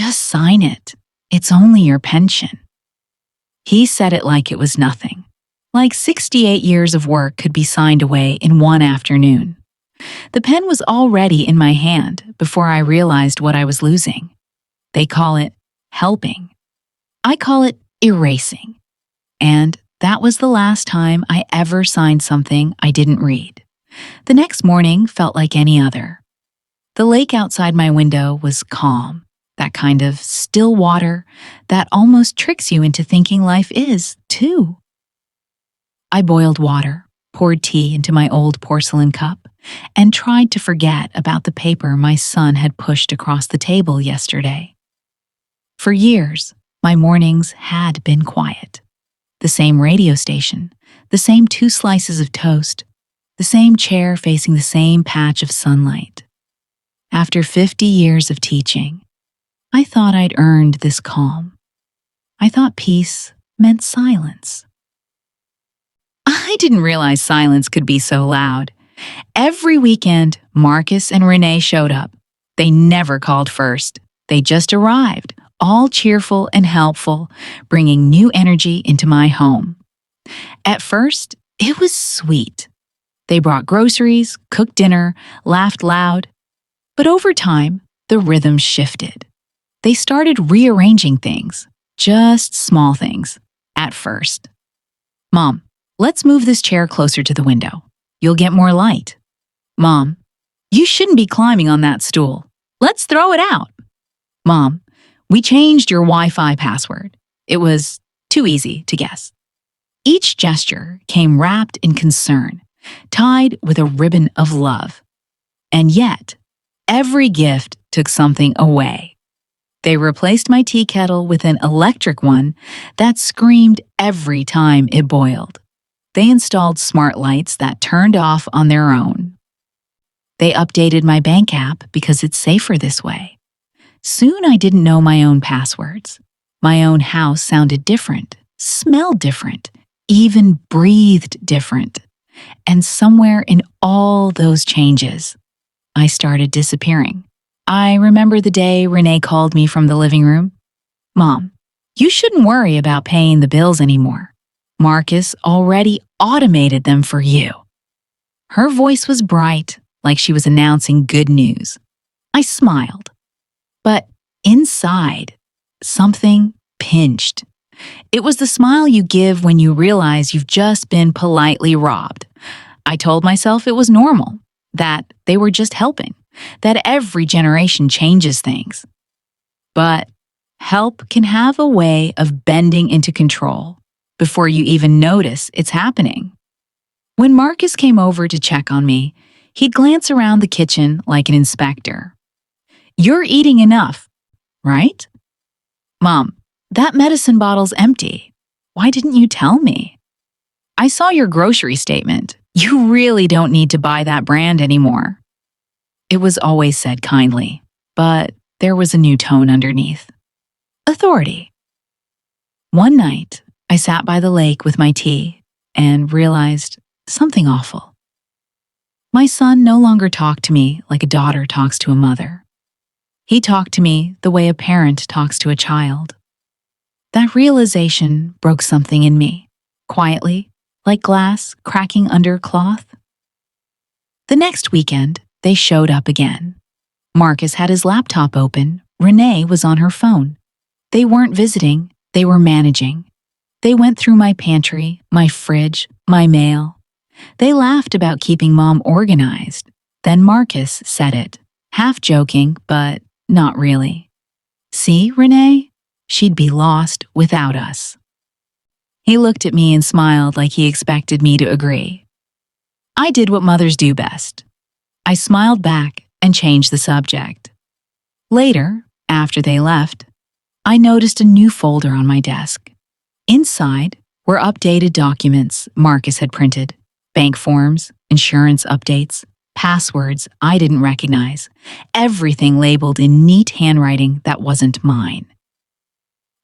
Just sign it. It's only your pension." He said it like it was nothing. Like 68 years of work could be signed away in one afternoon. The pen was already in my hand before I realized what I was losing. They call it helping. I call it erasing. And that was the last time I ever signed something I didn't read. The next morning felt like any other. The lake outside my window was calm, that kind of still water that almost tricks you into thinking life is, too. I boiled water, poured tea into my old porcelain cup, and tried to forget about the paper my son had pushed across the table yesterday. For years, my mornings had been quiet. The same radio station, the same 2 slices of toast, the same chair facing the same patch of sunlight. After 50 years of teaching, I thought I'd earned this calm. I thought peace meant silence. I didn't realize silence could be so loud. Every weekend, Marcus and Renee showed up. They never called first. They just arrived, all cheerful and helpful, bringing new energy into my home. At first, it was sweet. They brought groceries, cooked dinner, laughed loud. But over time, the rhythm shifted. They started rearranging things, just small things, at first. "Mom, let's move this chair closer to the window. You'll get more light." "Mom, you shouldn't be climbing on that stool. Let's throw it out." "Mom, we changed your Wi-Fi password. It was too easy to guess." Each gesture came wrapped in concern, tied with a ribbon of love. And yet, every gift took something away. They replaced my tea kettle with an electric one that screamed every time it boiled. They installed smart lights that turned off on their own. They updated my bank app because it's safer this way. Soon I didn't know my own passwords. My own house sounded different, smelled different, even breathed different. And somewhere in all those changes, I started disappearing. I remember the day Renee called me from the living room. "Mom, you shouldn't worry about paying the bills anymore. Marcus already automated them for you." Her voice was bright, like she was announcing good news. I smiled. But inside, something pinched. It was the smile you give when you realize you've just been politely robbed. I told myself it was normal, that they were just helping, that every generation changes things. But help can have a way of bending into control before you even notice it's happening. When Marcus came over to check on me, he'd glance around the kitchen like an inspector. "You're eating enough, right?" "Mom, that medicine bottle's empty. Why didn't you tell me?" "I saw your grocery statement. You really don't need to buy that brand anymore." It was always said kindly, but there was a new tone underneath. Authority. One night, I sat by the lake with my tea and realized something awful. My son no longer talked to me like a daughter talks to a mother. He talked to me the way a parent talks to a child. That realization broke something in me, quietly, like glass cracking under cloth. The next weekend, they showed up again. Marcus had his laptop open. Renee was on her phone. They weren't visiting, they were managing. They went through my pantry, my fridge, my mail. They laughed about keeping Mom organized. Then Marcus said it, half joking, but not really. "See, Renee? She'd be lost without us." He looked at me and smiled like he expected me to agree. I did what mothers do best. I smiled back and changed the subject. Later, after they left, I noticed a new folder on my desk. Inside were updated documents Marcus had printed, bank forms, insurance updates, passwords I didn't recognize, everything labeled in neat handwriting that wasn't mine.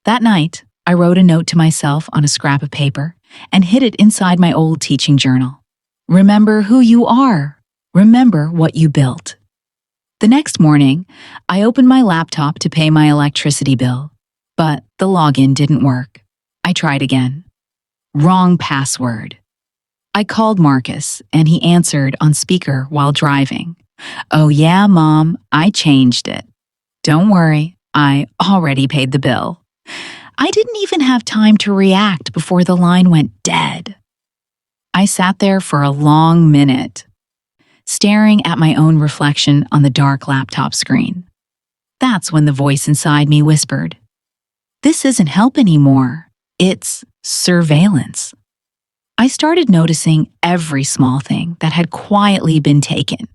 That night, I wrote a note to myself on a scrap of paper and hid it inside my old teaching journal. Remember who you are. Remember what you built. The next morning, I opened my laptop to pay my electricity bill, but the login didn't work. I tried again. Wrong password. I called Marcus, and he answered on speaker while driving. "Oh yeah, Mom, I changed it. Don't worry, I already paid the bill." I didn't even have time to react before the line went dead. I sat there for a long minute, staring at my own reflection on the dark laptop screen. That's when the voice inside me whispered, "This isn't help anymore. It's surveillance." I started noticing every small thing that had quietly been taken.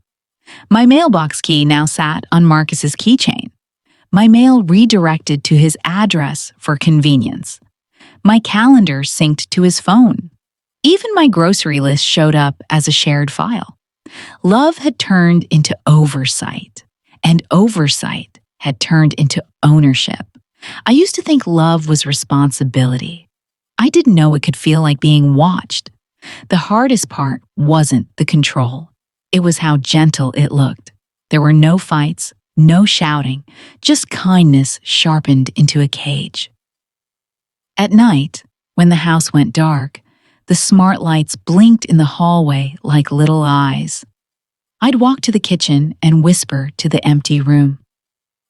My mailbox key now sat on Marcus's keychain. My mail redirected to his address for convenience. My calendar synced to his phone. Even my grocery list showed up as a shared file. Love had turned into oversight, and oversight had turned into ownership. I used to think love was responsibility. I didn't know it could feel like being watched. The hardest part wasn't the control. It was how gentle it looked. There were no fights, no shouting, just kindness sharpened into a cage. At night, when the house went dark, the smart lights blinked in the hallway like little eyes. I'd walk to the kitchen and whisper to the empty room,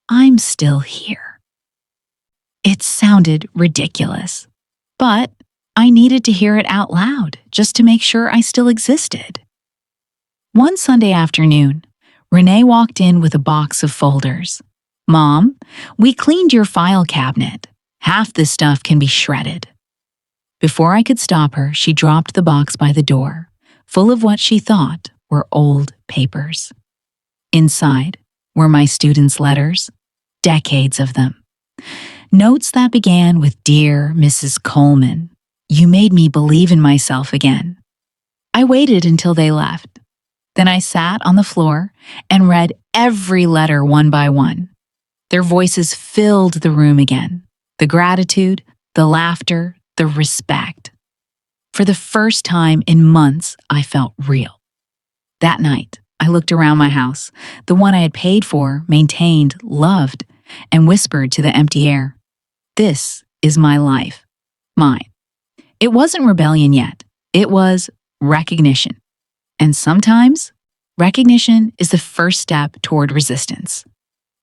"I'm still here." It sounded ridiculous, but I needed to hear it out loud just to make sure I still existed. One Sunday afternoon, Renee walked in with a box of folders. "Mom, we cleaned your file cabinet. Half this stuff can be shredded." Before I could stop her, she dropped the box by the door, full of what she thought were old papers. Inside were my students' letters, decades of them. Notes that began with "Dear Mrs. Coleman, you made me believe in myself again." I waited until they left. Then I sat on the floor and read every letter one by one. Their voices filled the room again. The gratitude, the laughter, the respect. For the first time in months, I felt real. That night, I looked around my house, the one I had paid for, maintained, loved, and whispered to the empty air, "This is my life. Mine." It wasn't rebellion yet. It was recognition. And sometimes, recognition is the first step toward resistance.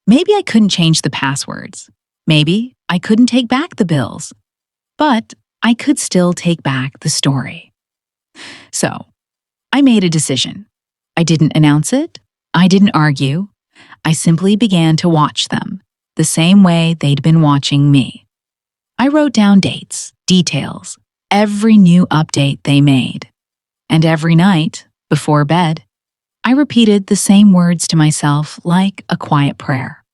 Maybe I couldn't change the passwords. Maybe I couldn't take back the bills. But I could still take back the story. So, I made a decision. I didn't announce it. I didn't argue. I simply began to watch them, the same way they'd been watching me. I wrote down dates, details, every new update they made. And every night, before bed, I repeated the same words to myself like a quiet prayer.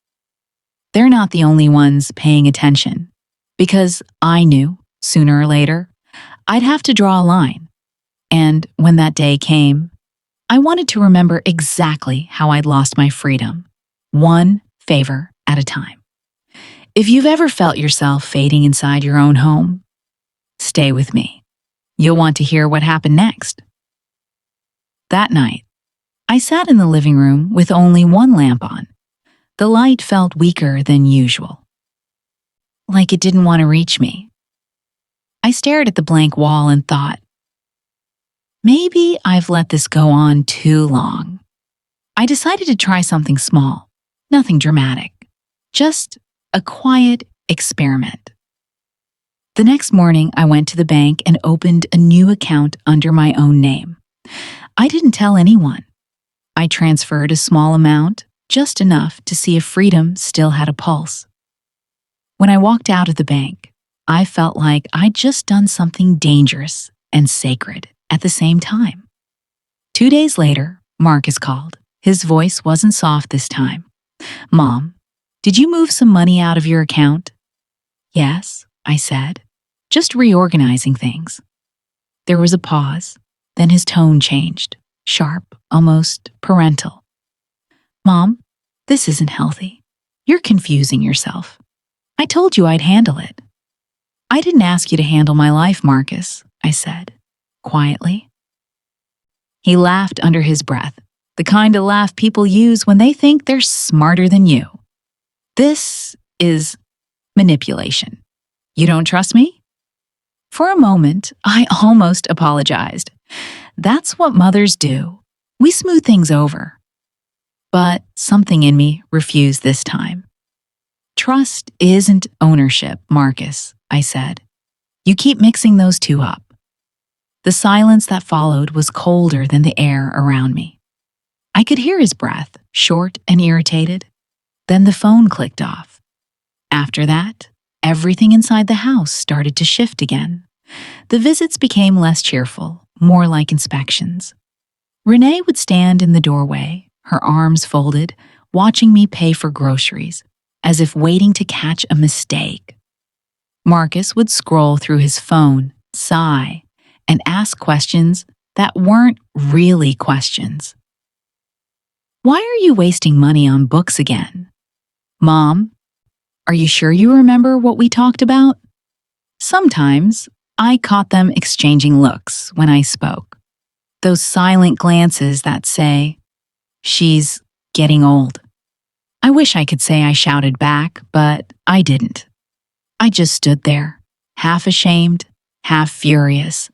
They're not the only ones paying attention, because I knew, sooner or later, I'd have to draw a line. And when that day came, I wanted to remember exactly how I'd lost my freedom, one favor at a time. If you've ever felt yourself fading inside your own home, stay with me. You'll want to hear what happened next. That night, I sat in the living room with only one lamp on. The light felt weaker than usual, like it didn't want to reach me. I stared at the blank wall and thought, maybe I've let this go on too long. I decided to try something small, nothing dramatic, just a quiet experiment. The next morning, I went to the bank and opened a new account under my own name. I didn't tell anyone. I transferred a small amount, just enough to see if freedom still had a pulse. When I walked out of the bank, I felt like I'd just done something dangerous and sacred at the same time. 2 days later, Marcus called. His voice wasn't soft this time. "Mom, did you move some money out of your account?" "Yes," I said, "just reorganizing things." There was a pause. Then his tone changed, sharp, almost parental. "Mom, this isn't healthy. You're confusing yourself. I told you I'd handle it." "I didn't ask you to handle my life, Marcus," I said, quietly. He laughed under his breath. The kind of laugh people use when they think they're smarter than you. This is manipulation. You don't trust me? For a moment, I almost apologized. That's what mothers do. We smooth things over. But something in me refused this time. Trust isn't ownership, Marcus, I said. You keep mixing those two up. The silence that followed was colder than the air around me. I could hear his breath, short and irritated. Then the phone clicked off. After that, everything inside the house started to shift again. The visits became less cheerful, more like inspections. Renee would stand in the doorway, her arms folded, watching me pay for groceries, as if waiting to catch a mistake. Marcus would scroll through his phone, sigh, and ask questions that weren't really questions. Why are you wasting money on books again? Mom, are you sure you remember what we talked about? Sometimes I caught them exchanging looks when I spoke. Those silent glances that say, she's getting old. I wish I could say I shouted back, but I didn't. I just stood there, half ashamed, half furious,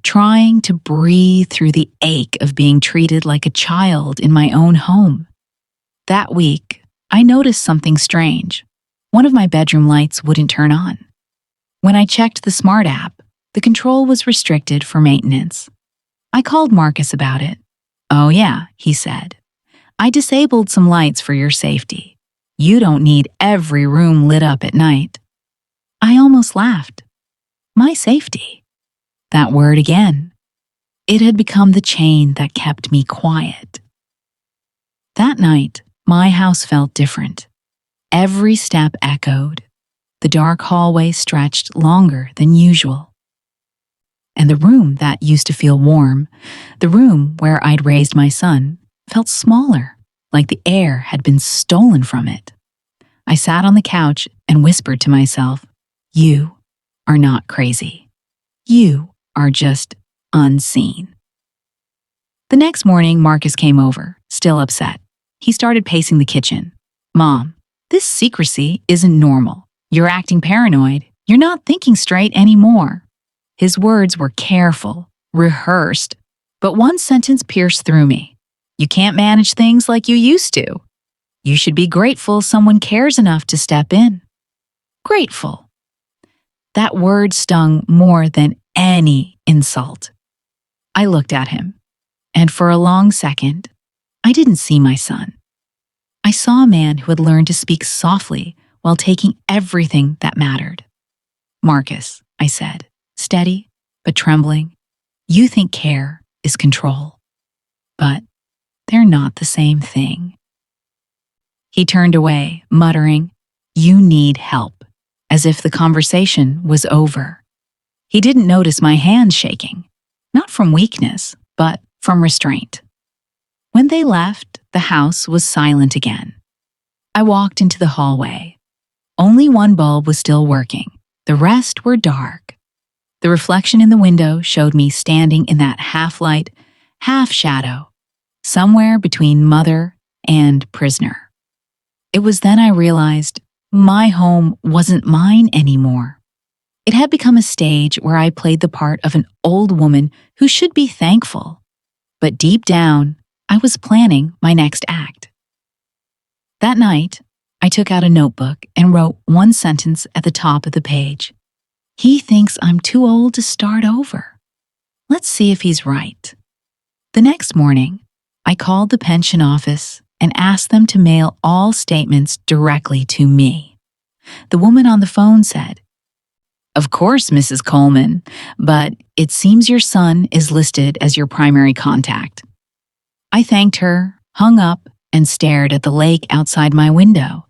trying to breathe through the ache of being treated like a child in my own home. That week, I noticed something strange. One of my bedroom lights wouldn't turn on. When I checked the smart app, the control was restricted for maintenance. I called Marcus about it. Oh yeah, he said. I disabled some lights for your safety. You don't need every room lit up at night. I almost laughed. My safety. That word again. It had become the chain that kept me quiet. That night, my house felt different. Every step echoed. The dark hallway stretched longer than usual. And the room that used to feel warm, the room where I'd raised my son, felt smaller, like the air had been stolen from it. I sat on the couch and whispered to myself, you are not crazy. You are just unseen. The next morning, Marcus came over, still upset. He started pacing the kitchen. Mom, this secrecy isn't normal. You're acting paranoid. You're not thinking straight anymore. His words were careful, rehearsed, but one sentence pierced through me. You can't manage things like you used to. You should be grateful someone cares enough to step in. Grateful. That word stung more than any insult. I looked at him, and for a long second, I didn't see my son. I saw a man who had learned to speak softly while taking everything that mattered. Marcus, I said, steady but trembling, you think care is control. But they're not the same thing. He turned away, muttering, you need help, as if the conversation was over. He didn't notice my hands shaking, not from weakness, but from restraint. When they left, the house was silent again. I walked into the hallway. Only one bulb was still working. The rest were dark. The reflection in the window showed me standing in that half-light, half-shadow, somewhere between mother and prisoner. It was then I realized my home wasn't mine anymore. It had become a stage where I played the part of an old woman who should be thankful. But deep down, I was planning my next act. That night, I took out a notebook and wrote one sentence at the top of the page. He thinks I'm too old to start over. Let's see if he's right. The next morning, I called the pension office and asked them to mail all statements directly to me. The woman on the phone said, Of course, Mrs. Coleman, but it seems your son is listed as your primary contact. I thanked her, hung up, and stared at the lake outside my window.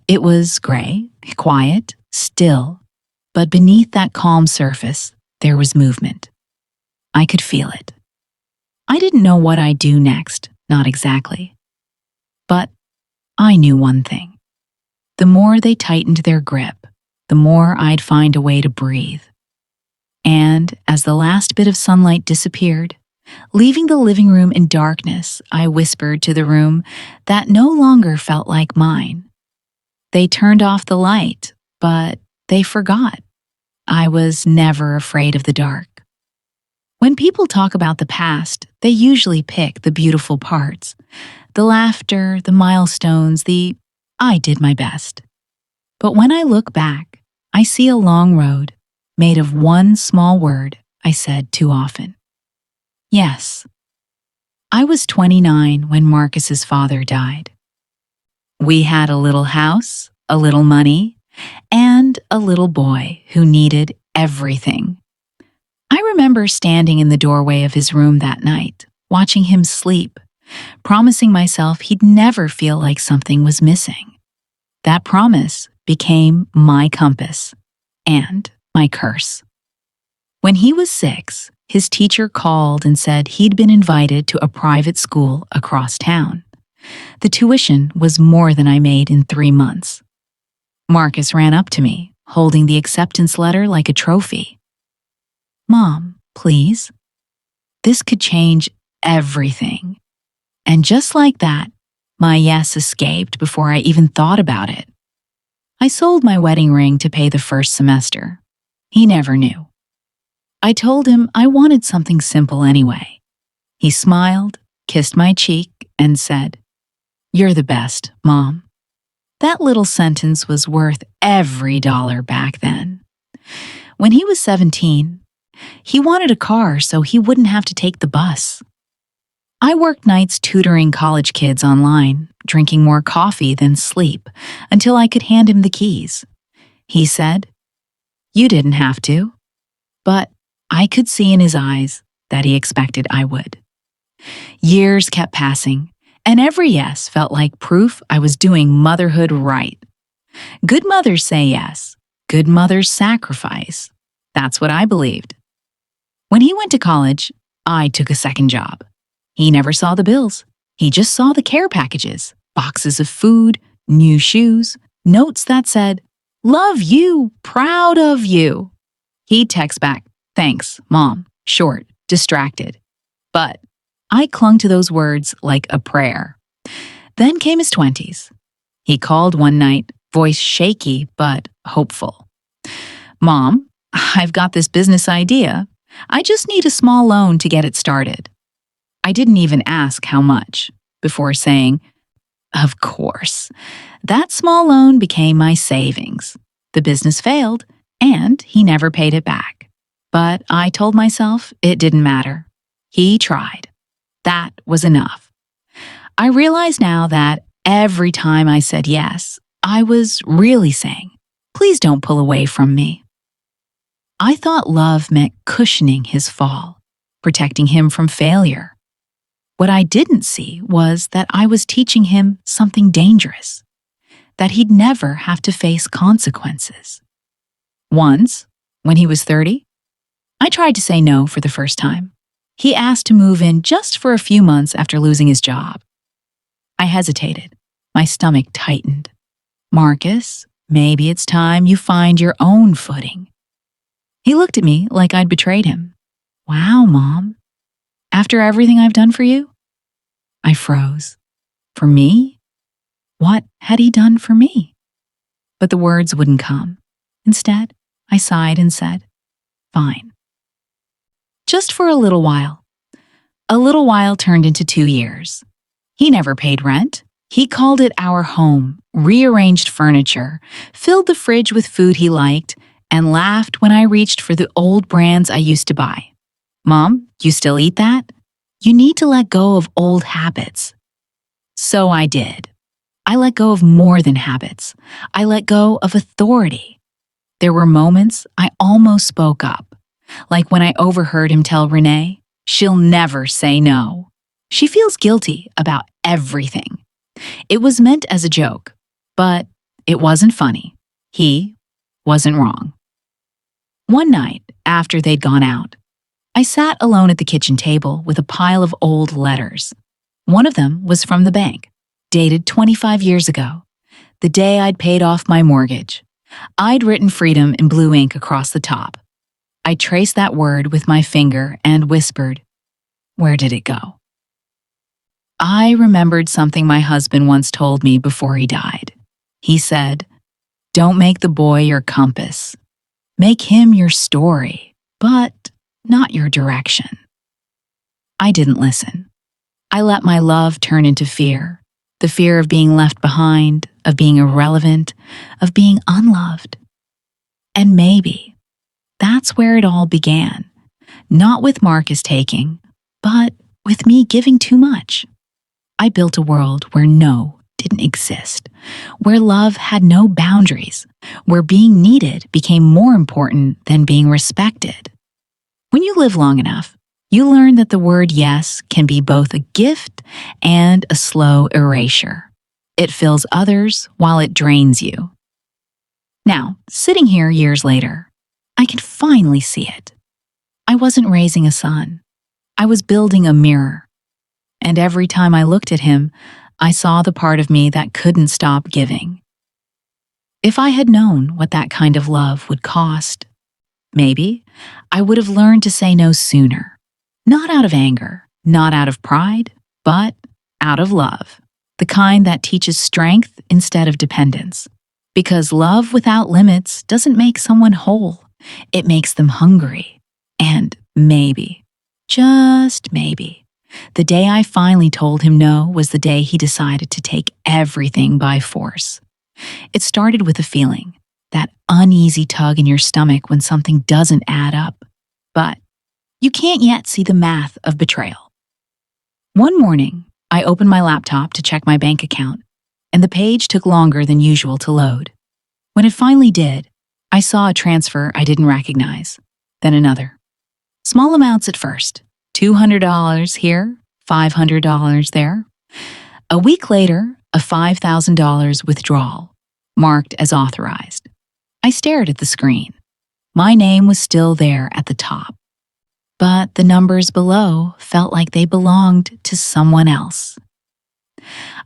It was gray, quiet, still, but beneath that calm surface, there was movement. I could feel it. I didn't know what I'd do next, not exactly. But I knew one thing. The more they tightened their grip, the more I'd find a way to breathe. And as the last bit of sunlight disappeared, Leaving the living room in darkness, I whispered to the room that no longer felt like mine. They turned off the light, but they forgot. I was never afraid of the dark. When people talk about the past, they usually pick the beautiful parts, the laughter, the milestones, the I did my best. But when I look back, I see a long road made of one small word I said too often. Yes. I was 29 when Marcus's father died. We had a little house, a little money, and a little boy who needed everything. I remember standing in the doorway of his room that night, watching him sleep, promising myself he'd never feel like something was missing. That promise became my compass and my curse. When he was 6, his teacher called and said he'd been invited to a private school across town. The tuition was more than I made in 3 months. Marcus ran up to me, holding the acceptance letter like a trophy. "Mom, please. This could change everything." And just like that, my yes escaped before I even thought about it. I sold my wedding ring to pay the first semester. He never knew. I told him I wanted something simple anyway. He smiled, kissed my cheek, and said, "You're the best, Mom." That little sentence was worth every dollar back then. When he was 17, he wanted a car so he wouldn't have to take the bus. I worked nights tutoring college kids online, drinking more coffee than sleep, until I could hand him the keys. He said, "You didn't have to." But I could see in his eyes that he expected I would. Years kept passing, and every yes felt like proof I was doing motherhood right. Good mothers say yes. Good mothers sacrifice. That's what I believed. When he went to college, I took a second job. He never saw the bills. He just saw the care packages, boxes of food, new shoes, notes that said, "Love you, proud of you." He'd text back, "Thanks, Mom," short, distracted. But I clung to those words like a prayer. Then came his 20s. He called one night, voice shaky but hopeful. "Mom, I've got this business idea. I just need a small loan to get it started." I didn't even ask how much, before saying, "Of course." That small loan became my savings. The business failed, and he never paid it back. But I told myself it didn't matter. He tried. That was enough. I realize now that every time I said yes, I was really saying, "Please don't pull away from me." I thought love meant cushioning his fall, protecting him from failure. What I didn't see was that I was teaching him something dangerous, that he'd never have to face consequences. Once, when he was 30, I tried to say no for the first time. He asked to move in just for a few months after losing his job. I hesitated. My stomach tightened. "Marcus, maybe it's time you find your own footing." He looked at me like I'd betrayed him. "Wow, Mom. After everything I've done for you?" I froze. For me? What had he done for me? But the words wouldn't come. Instead, I sighed and said, "Fine." Just for a little while. A little while turned into 2 years. He never paid rent. He called it our home, rearranged furniture, filled the fridge with food he liked, and laughed when I reached for the old brands I used to buy. "Mom, you still eat that? You need to let go of old habits." So I did. I let go of more than habits. I let go of authority. There were moments I almost spoke up, like when I overheard him tell Renee, "She'll never say no. She feels guilty about everything." It was meant as a joke, but it wasn't funny. He wasn't wrong. One night, after they'd gone out, I sat alone at the kitchen table with a pile of old letters. One of them was from the bank, dated 25 years ago, the day I'd paid off my mortgage. I'd written freedom in blue ink across the top. I traced that word with my finger and whispered, Where did it go? I remembered something my husband once told me before he died. He said, "Don't make the boy your compass. Make him your story, but not your direction." I didn't listen. I let my love turn into fear. The fear of being left behind, of being irrelevant, of being unloved. And maybe that's where it all began. Not with Marcus taking, but with me giving too much. I built a world where no didn't exist, where love had no boundaries, where being needed became more important than being respected. When you live long enough, you learn that the word yes can be both a gift and a slow erasure. It fills others while it drains you. Now, sitting here years later, I can finally see it. I wasn't raising a son. I was building a mirror. And every time I looked at him, I saw the part of me that couldn't stop giving. If I had known what that kind of love would cost, maybe I would have learned to say no sooner. Not out of anger, not out of pride, but out of love. The kind that teaches strength instead of dependence. Because love without limits doesn't make someone whole. It makes them hungry. And maybe, just maybe, the day I finally told him no was the day he decided to take everything by force. It started with a feeling, that uneasy tug in your stomach when something doesn't add up. But you can't yet see the math of betrayal. One morning, I opened my laptop to check my bank account, and the page took longer than usual to load. When it finally did, I saw a transfer I didn't recognize, then another. Small amounts at first, $200 here, $500 there. A week later, a $5,000 withdrawal, marked as authorized. I stared at the screen. My name was still there at the top. But the numbers below felt like they belonged to someone else.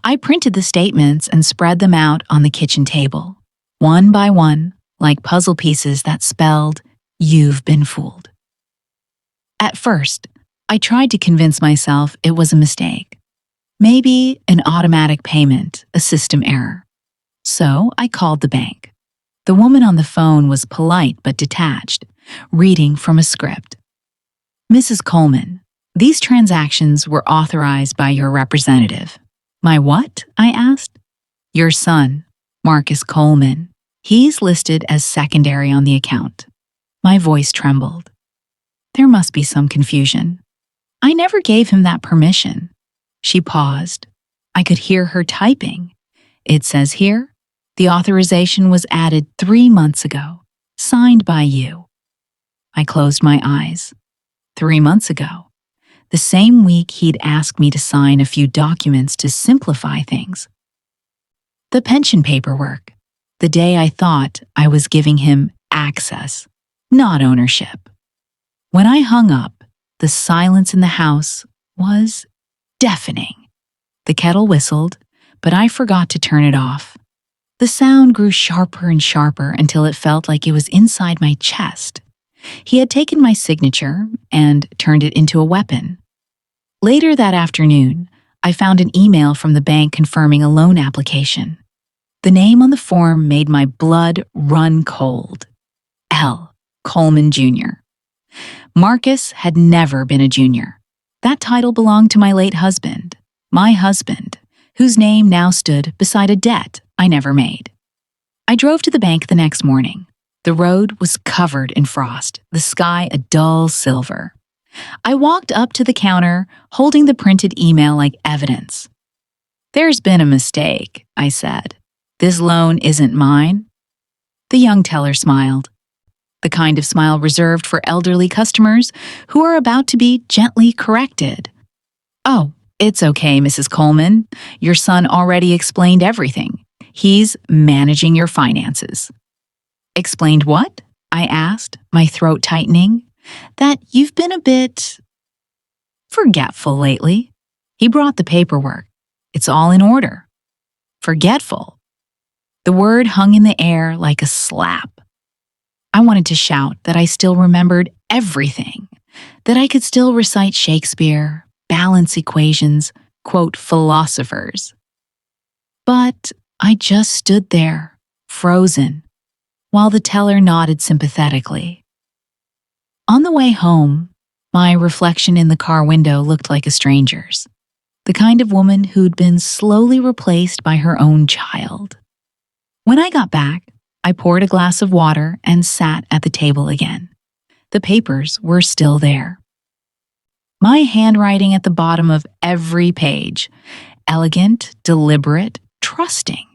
I printed the statements and spread them out on the kitchen table, one by one, like puzzle pieces that spelled, "You've been fooled." At first, I tried to convince myself it was a mistake. Maybe an automatic payment, a system error. So I called the bank. The woman on the phone was polite but detached, reading from a script. "Mrs. Coleman, these transactions were authorized by your representative." "My what?" I asked. "Your son, Marcus Coleman. He's listed as secondary on the account." My voice trembled. There must be some confusion. I never gave him that permission. She paused. I could hear her typing. "It says here, the authorization was added 3 months ago, signed by you." I closed my eyes. 3 months ago. The same week he'd asked me to sign a few documents to simplify things. The pension paperwork. The day I thought I was giving him access, not ownership. When I hung up, the silence in the house was deafening. The kettle whistled, but I forgot to turn it off. The sound grew sharper and sharper until it felt like it was inside my chest. He had taken my signature and turned it into a weapon. Later that afternoon, I found an email from the bank confirming a loan application. The name on the form made my blood run cold. L. Coleman Jr. Marcus had never been a junior. That title belonged to my late husband, my husband, whose name now stood beside a debt I never made. I drove to the bank the next morning. The road was covered in frost, the sky a dull silver. I walked up to the counter, holding the printed email like evidence. "There's been a mistake," I said. "This loan isn't mine." The young teller smiled, the kind of smile reserved for elderly customers who are about to be gently corrected. "Oh, it's okay, Mrs. Coleman. Your son already explained everything. He's managing your finances." "Explained what?" I asked, my throat tightening. "That you've been a bit forgetful lately." He brought the paperwork. "It's all in order." Forgetful. The word hung in the air like a slap. I wanted to shout that I still remembered everything, that I could still recite Shakespeare, balance equations, quote philosophers. But I just stood there, frozen, while the teller nodded sympathetically. On the way home, my reflection in the car window looked like a stranger's, the kind of woman who'd been slowly replaced by her own child. When I got back, I poured a glass of water and sat at the table again. The papers were still there. My handwriting at the bottom of every page, elegant, deliberate, trusting.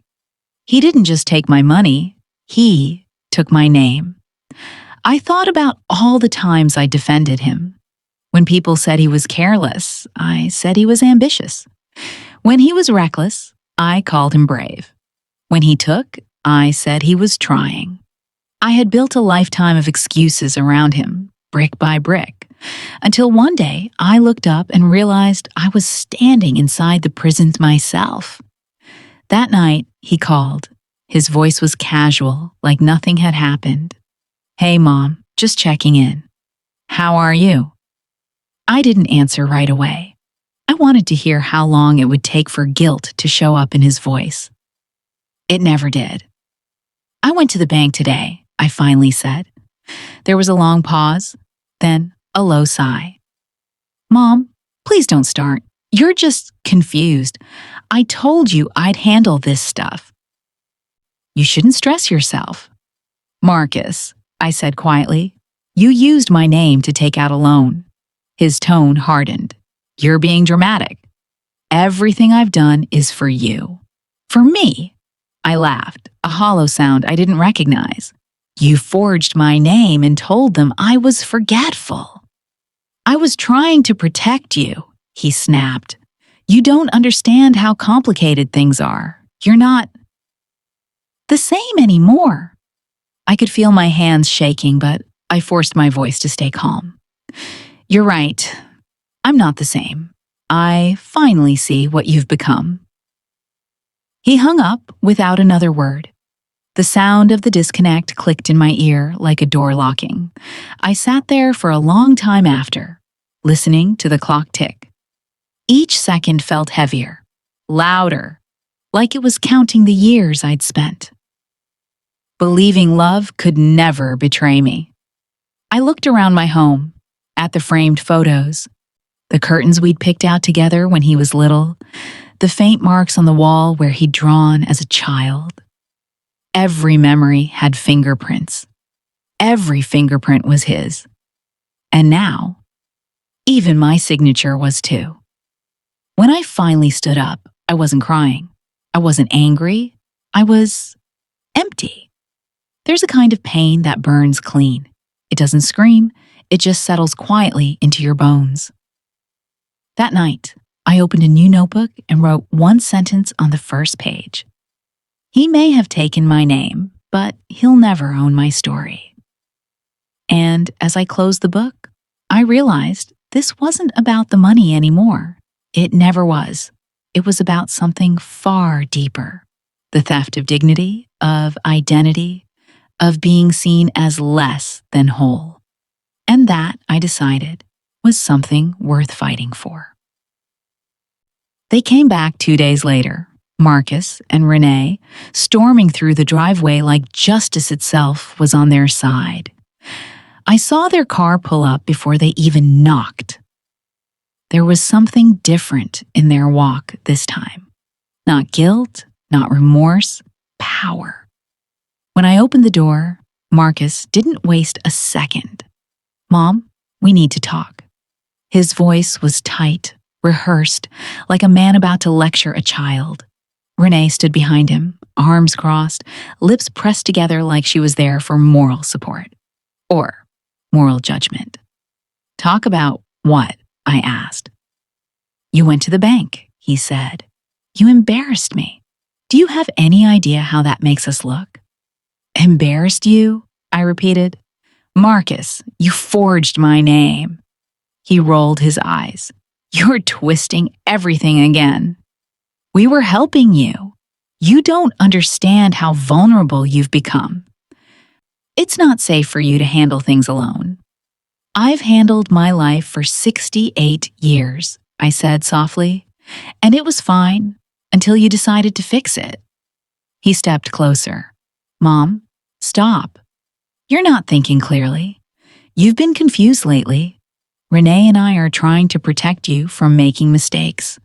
He didn't just take my money, he took my name. I thought about all the times I defended him. When people said he was careless, I said he was ambitious. When he was reckless, I called him brave. When he took, I said he was trying. I had built a lifetime of excuses around him, brick by brick, until one day I looked up and realized I was standing inside the prison myself. That night, he called. His voice was casual, like nothing had happened. "Hey, Mom, just checking in. How are you?" I didn't answer right away. I wanted to hear how long it would take for guilt to show up in his voice. It never did. "I went to the bank today," I finally said. There was a long pause, then a low sigh. "Mom, please don't start. You're just confused. I told you I'd handle this stuff." "You shouldn't stress yourself." "Marcus," I said quietly, "you used my name to take out a loan." His tone hardened. "You're being dramatic. Everything I've done is for you." "For me?" I laughed, a hollow sound I didn't recognize. "You forged my name and told them I was forgetful." "I was trying to protect you," he snapped. "You don't understand how complicated things are. You're not the same anymore." I could feel my hands shaking, but I forced my voice to stay calm. "You're right. I'm not the same. I finally see what you've become." He hung up without another word. The sound of the disconnect clicked in my ear like a door locking. I sat there for a long time after, listening to the clock tick. Each second felt heavier, louder, like it was counting the years I'd spent. Believing love could never betray me. I looked around my home, at the framed photos, the curtains we'd picked out together when he was little, the faint marks on the wall where he'd drawn as a child. Every memory had fingerprints. Every fingerprint was his. And now, even my signature was too. When I finally stood up, I wasn't crying. I wasn't angry. I was empty. There's a kind of pain that burns clean. It doesn't scream. It just settles quietly into your bones. That night, I opened a new notebook and wrote one sentence on the first page. He may have taken my name, but he'll never own my story. And as I closed the book, I realized this wasn't about the money anymore. It never was. It was about something far deeper. The theft of dignity, of identity, of being seen as less than whole. And that, I decided, was something worth fighting for. They came back 2 days later, Marcus and Renee, storming through the driveway like justice itself was on their side. I saw their car pull up before they even knocked. There was something different in their walk this time. Not guilt, not remorse, power. When I opened the door, Marcus didn't waste a second. "Mom, we need to talk." His voice was tight, rehearsed, like a man about to lecture a child. Renee stood behind him, arms crossed, lips pressed together like she was there for moral support. Or moral judgment. "Talk about what?" I asked. "You went to the bank," he said. "You embarrassed me. Do you have any idea how that makes us look?" "Embarrassed you?" I repeated. "Marcus, you forged my name." He rolled his eyes. "You're twisting everything again. We were helping you. You don't understand how vulnerable you've become. It's not safe for you to handle things alone." I've handled my life for 68 years, I said softly, and it was fine until you decided to fix it. He stepped closer. Mom, stop. You're not thinking clearly. You've been confused lately. Renee and I are trying to protect you from making mistakes.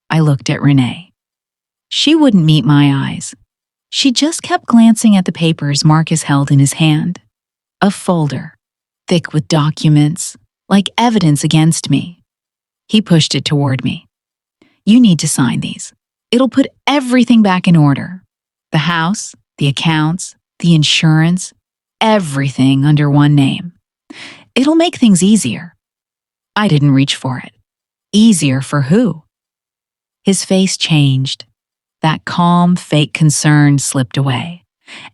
I looked at Renee. She wouldn't meet my eyes. She just kept glancing at the papers Marcus held in his hand. A folder, thick with documents, like evidence against me. He pushed it toward me. You need to sign these. It'll put everything back in order. The house, the accounts, the insurance, everything under one name. It'll make things easier. I didn't reach for it. Easier for who? His face changed. That calm, fake concern slipped away,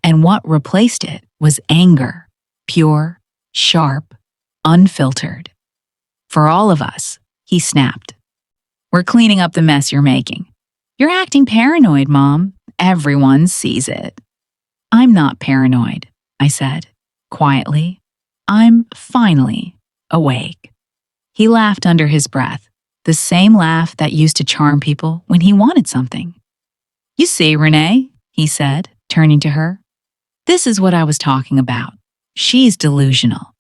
and what replaced it was anger, pure, sharp, unfiltered. For all of us, he snapped. We're cleaning up the mess you're making. You're acting paranoid, Mom. Everyone sees it. I'm not paranoid, I said, quietly. I'm finally awake. He laughed under his breath, the same laugh that used to charm people when he wanted something. You see, Renee, he said, turning to her. This is what I was talking about. She's delusional.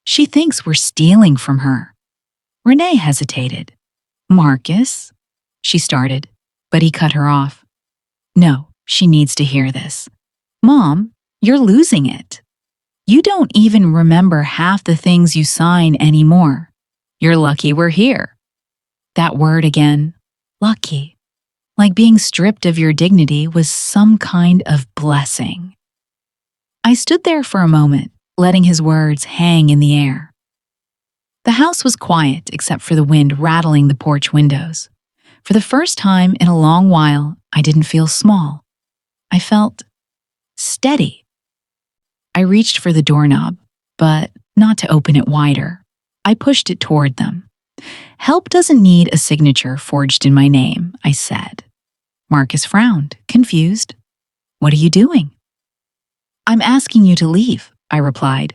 She thinks we're stealing from her. Renee hesitated. Marcus, she started, but he cut her off. No, she needs to hear this. Mom, you're losing it. You don't even remember half the things you sign anymore. You're lucky we're here. That word again, lucky. Like being stripped of your dignity was some kind of blessing. I stood there for a moment, letting his words hang in the air. The house was quiet except for the wind rattling the porch windows. For the first time in a long while, I didn't feel small. I felt steady. I reached for the doorknob, but not to open it wider. I pushed it toward them. Help doesn't need a signature forged in my name, I said. Marcus frowned, confused. What are you doing? I'm asking you to leave, I replied.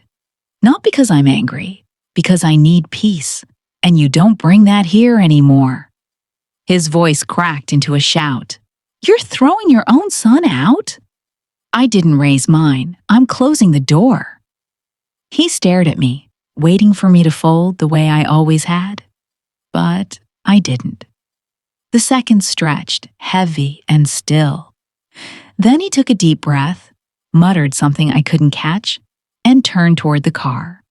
Not because I'm angry, because I need peace, and you don't bring that here anymore. His voice cracked into a shout. You're throwing your own son out? I didn't raise mine. I'm closing the door. He stared at me, waiting for me to fold the way I always had. But I didn't. The seconds stretched, heavy and still. Then he took a deep breath, muttered something I couldn't catch, and turned toward the car.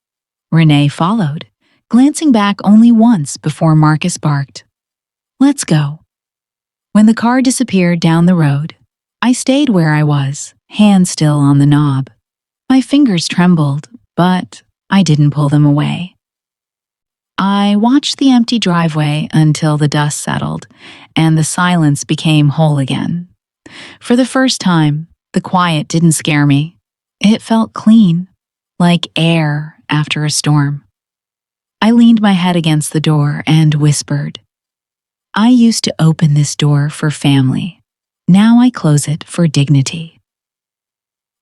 Renee followed, glancing back only once before Marcus barked. Let's go. When the car disappeared down the road, I stayed where I was, hand still on the knob. My fingers trembled, but I didn't pull them away. I watched the empty driveway until the dust settled and the silence became whole again. For the first time, the quiet didn't scare me. It felt clean, like air after a storm. I leaned my head against the door and whispered, I used to open this door for family. Now I close it for dignity.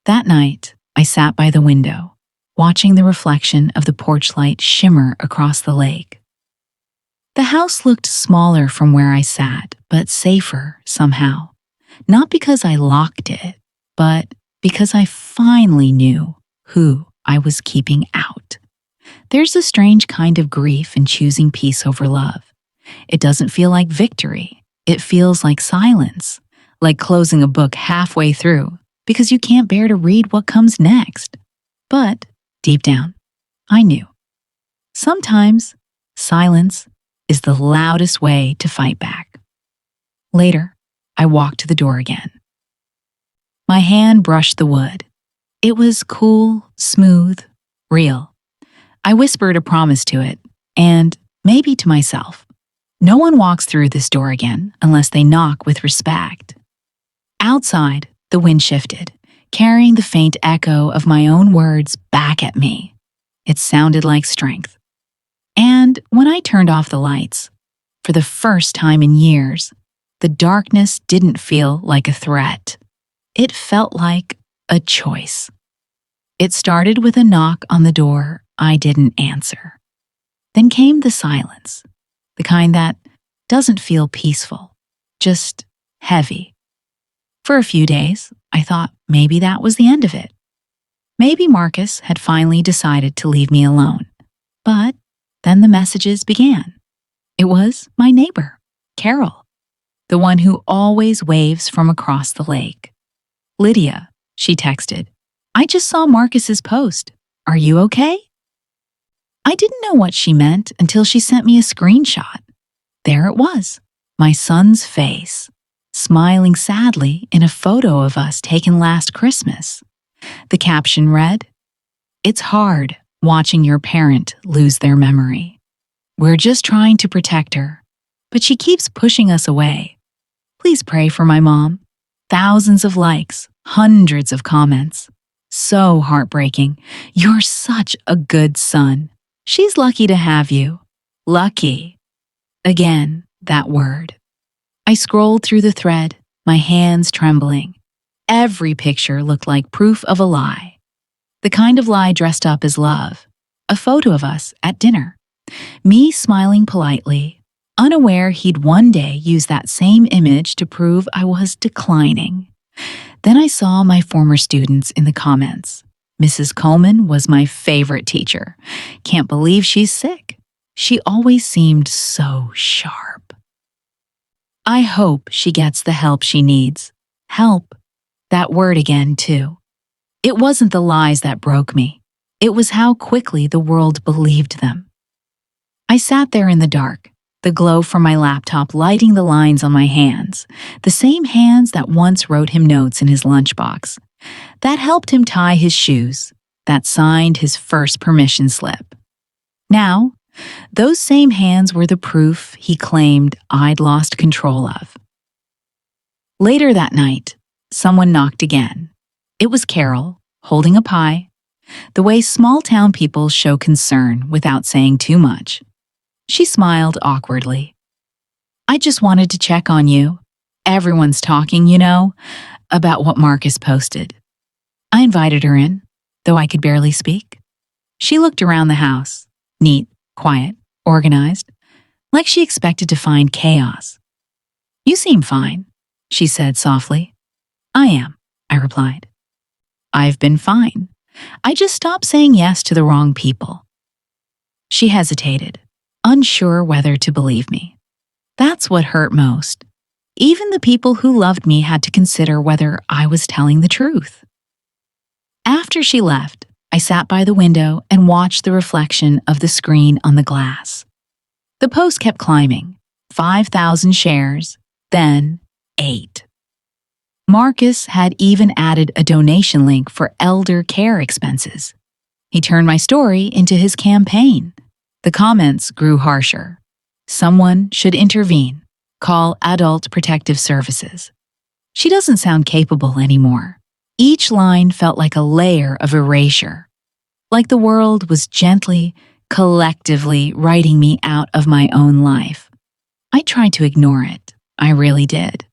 That night, I sat by the window, watching the reflection of the porch light shimmer across the lake. The house looked smaller from where I sat, but safer somehow. Not because I locked it, but because I finally knew who I was keeping out. There's a strange kind of grief in choosing peace over love. It doesn't feel like victory. It feels like silence, like closing a book halfway through because you can't bear to read what comes next. But deep down, I knew. Sometimes silence is the loudest way to fight back. Later, I walked to the door again. My hand brushed the wood. It was cool, smooth, real. I whispered a promise to it, and maybe to myself. No one walks through this door again unless they knock with respect. Outside, the wind shifted, carrying the faint echo of my own words back at me. It sounded like strength. And when I turned off the lights, for the first time in years, the darkness didn't feel like a threat. It felt like a choice. It started with a knock on the door I didn't answer. Then came the silence, the kind that doesn't feel peaceful, just heavy. For a few days, I thought maybe that was the end of it. Maybe Marcus had finally decided to leave me alone. But then the messages began. It was my neighbor, Carol, the one who always waves from across the lake. "Lydia," she texted, "I just saw Marcus's post. Are you okay?" I didn't know what she meant until she sent me a screenshot. There it was, my son's face, smiling sadly in a photo of us taken last Christmas. The caption read, "It's hard watching your parent lose their memory. We're just trying to protect her, but she keeps pushing us away. Please pray for my mom." Thousands of likes, hundreds of comments. So heartbreaking. "You're such a good son. She's lucky to have you." Lucky. Again, that word. I scrolled through the thread, my hands trembling. Every picture looked like proof of a lie. The kind of lie dressed up as love. A photo of us at dinner. Me smiling politely, unaware he'd one day use that same image to prove I was declining. Then I saw my former students in the comments. Mrs. Coleman was my favorite teacher. Can't believe she's sick. She always seemed so sharp. I hope she gets the help she needs. Help. That word again, too. It wasn't the lies that broke me. It was how quickly the world believed them. I sat there in the dark, the glow from my laptop lighting the lines on my hands, the same hands that once wrote him notes in his lunchbox, that helped him tie his shoes, that signed his first permission slip. Now, those same hands were the proof he claimed I'd lost control of. Later that night, someone knocked again. It was Carol, holding a pie, the way small-town people show concern without saying too much. She smiled awkwardly. "I just wanted to check on you. Everyone's talking, about what Marcus posted." I invited her in, though I could barely speak. She looked around the house, neat, quiet, organized, like she expected to find chaos. "You seem fine," she said softly. "I am," I replied. "I've been fine. I just stopped saying yes to the wrong people." She hesitated, unsure whether to believe me. That's what hurt most. Even the people who loved me had to consider whether I was telling the truth. After she left, I sat by the window and watched the reflection of the screen on the glass. The post kept climbing. 5,000 shares, then 8. Marcus had even added a donation link for elder care expenses. He turned my story into his campaign. The comments grew harsher. "Someone should intervene. Call Adult Protective Services." She doesn't sound capable anymore. Each line felt like a layer of erasure. Like the world was gently, collectively writing me out of my own life. I tried to ignore it. I really did.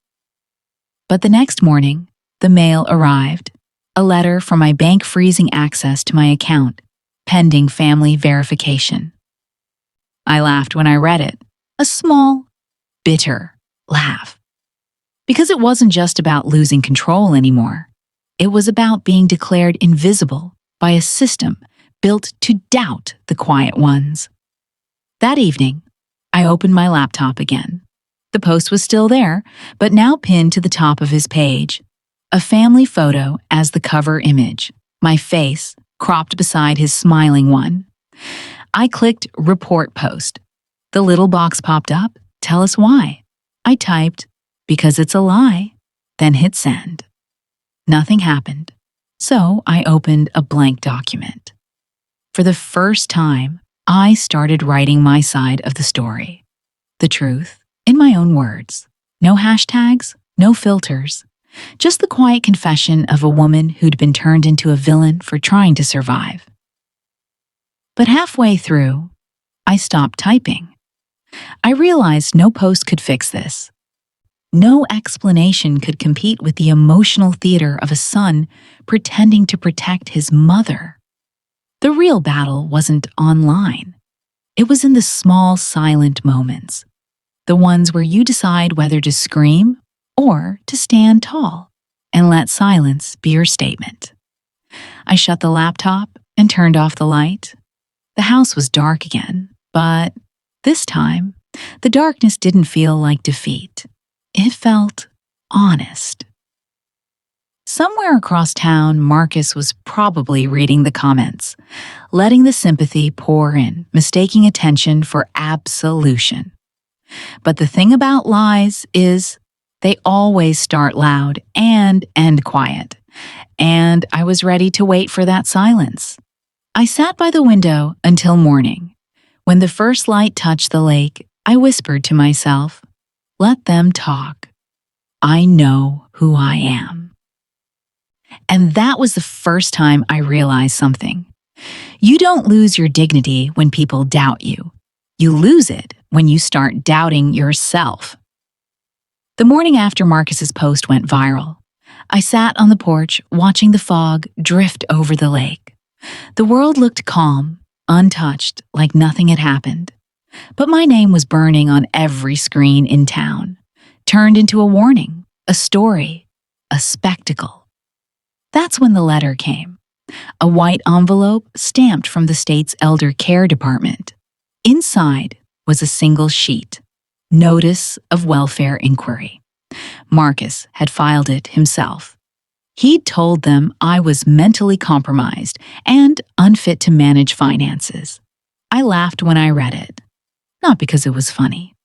But the next morning, the mail arrived. A letter from my bank freezing access to my account, pending family verification. I laughed when I read it. A small, bitter laugh. Because it wasn't just about losing control anymore. It was about being declared invisible by a system built to doubt the quiet ones. That evening, I opened my laptop again. The post was still there, but now pinned to the top of his page. A family photo as the cover image, my face cropped beside his smiling one. I clicked Report Post. The little box popped up, "Tell us why." I typed, "Because it's a lie," then hit send. Nothing happened, so I opened a blank document. For the first time, I started writing my side of the story. The truth, in my own words. No hashtags, no filters. Just the quiet confession of a woman who'd been turned into a villain for trying to survive. But halfway through, I stopped typing. I realized no post could fix this. No explanation could compete with the emotional theater of a son pretending to protect his mother. The real battle wasn't online. It was in the small, silent moments, the ones where you decide whether to scream or to stand tall and let silence be your statement. I shut the laptop and turned off the light. The house was dark again, but this time, the darkness didn't feel like defeat. It felt honest. Somewhere across town, Marcus was probably reading the comments, letting the sympathy pour in, mistaking attention for absolution. But the thing about lies is they always start loud and end quiet, and I was ready to wait for that silence. I sat by the window until morning. When the first light touched the lake, I whispered to myself, "Let them talk. I know who I am." And that was the first time I realized something. You don't lose your dignity when people doubt you. You lose it when you start doubting yourself. The morning after Marcus's post went viral, I sat on the porch watching the fog drift over the lake. The world looked calm, untouched, like nothing had happened. But my name was burning on every screen in town, turned into a warning, a story, a spectacle. That's when the letter came. A white envelope stamped from the state's elder care department. Inside was a single sheet, Notice of Welfare Inquiry. Marcus had filed it himself. He'd told them I was mentally compromised and unfit to manage finances. I laughed when I read it, not because it was funny,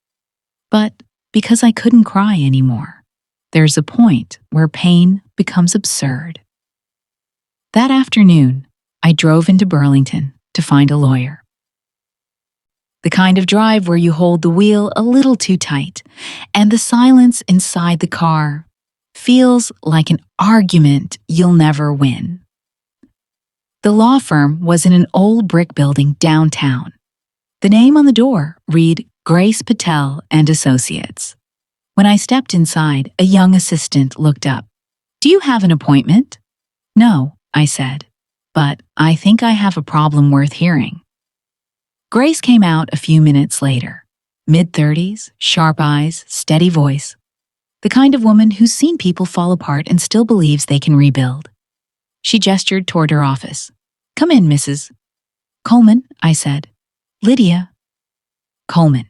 but because I couldn't cry anymore. There's a point where pain becomes absurd. That afternoon, I drove into Burlington to find a lawyer. The kind of drive where you hold the wheel a little too tight, and the silence inside the car feels like an argument you'll never win. The law firm was in an old brick building downtown. The name on the door read Grace Patel and Associates. When I stepped inside, a young assistant looked up. "Do you have an appointment?" "No," I said, "but I think I have a problem worth hearing." Grace came out a few minutes later, mid-30s, sharp eyes, steady voice. The kind of woman who's seen people fall apart and still believes they can rebuild. She gestured toward her office. "Come in, Mrs. Coleman," I said. "Lydia." Coleman.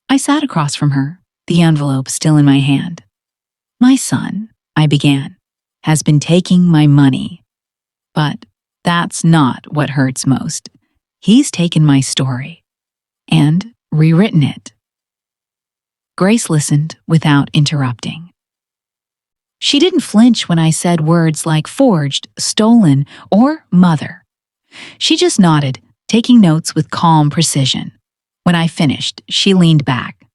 I sat across from her, the envelope still in my hand. "My son," I began, "has been taking my money. But that's not what hurts most. He's taken my story and rewritten it." Grace listened without interrupting. She didn't flinch when I said words like forged, stolen, or mother. She just nodded, taking notes with calm precision. When I finished, she leaned back.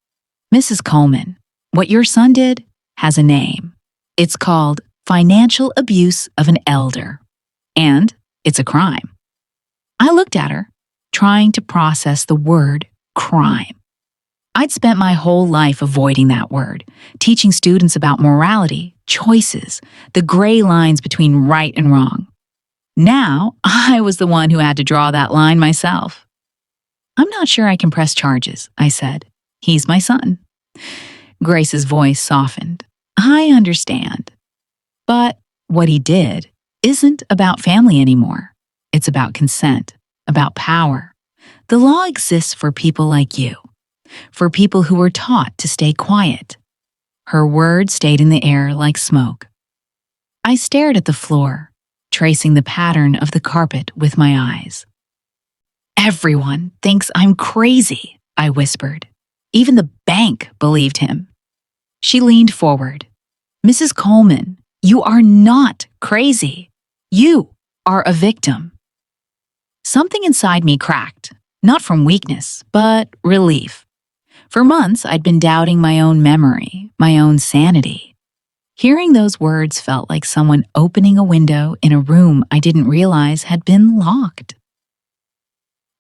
"Mrs. Coleman, what your son did has a name. It's called financial abuse of an elder. And it's a crime." I looked at her, trying to process the word crime. I'd spent my whole life avoiding that word, teaching students about morality, choices, the gray lines between right and wrong. Now, I was the one who had to draw that line myself. "I'm not sure I can press charges," I said. "He's my son." Grace's voice softened. "I understand. But what he did isn't about family anymore. It's about consent, about power. The law exists for people like you, for people who were taught to stay quiet." Her words stayed in the air like smoke. I stared at the floor, tracing the pattern of the carpet with my eyes. "Everyone thinks I'm crazy," I whispered. "Even the bank believed him." She leaned forward. "Mrs. Coleman, you are not crazy. You are a victim." Something inside me cracked, not from weakness, but relief. For months, I'd been doubting my own memory, my own sanity. Hearing those words felt like someone opening a window in a room I didn't realize had been locked.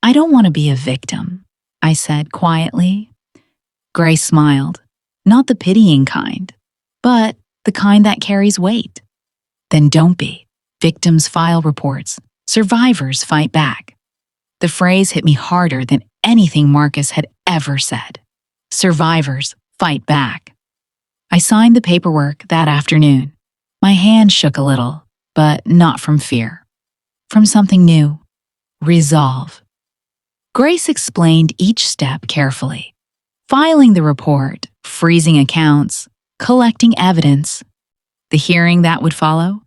"I don't want to be a victim," I said quietly. Grace smiled, not the pitying kind, but the kind that carries weight. "Then don't be. Victims file reports. Survivors fight back. The phrase hit me harder than anything Marcus had ever said. Survivors fight back. I signed the paperwork that afternoon. My hand shook a little, but not from fear. From something new. Resolve. Grace explained each step carefully. Filing the report, freezing accounts, collecting evidence. The hearing that would follow?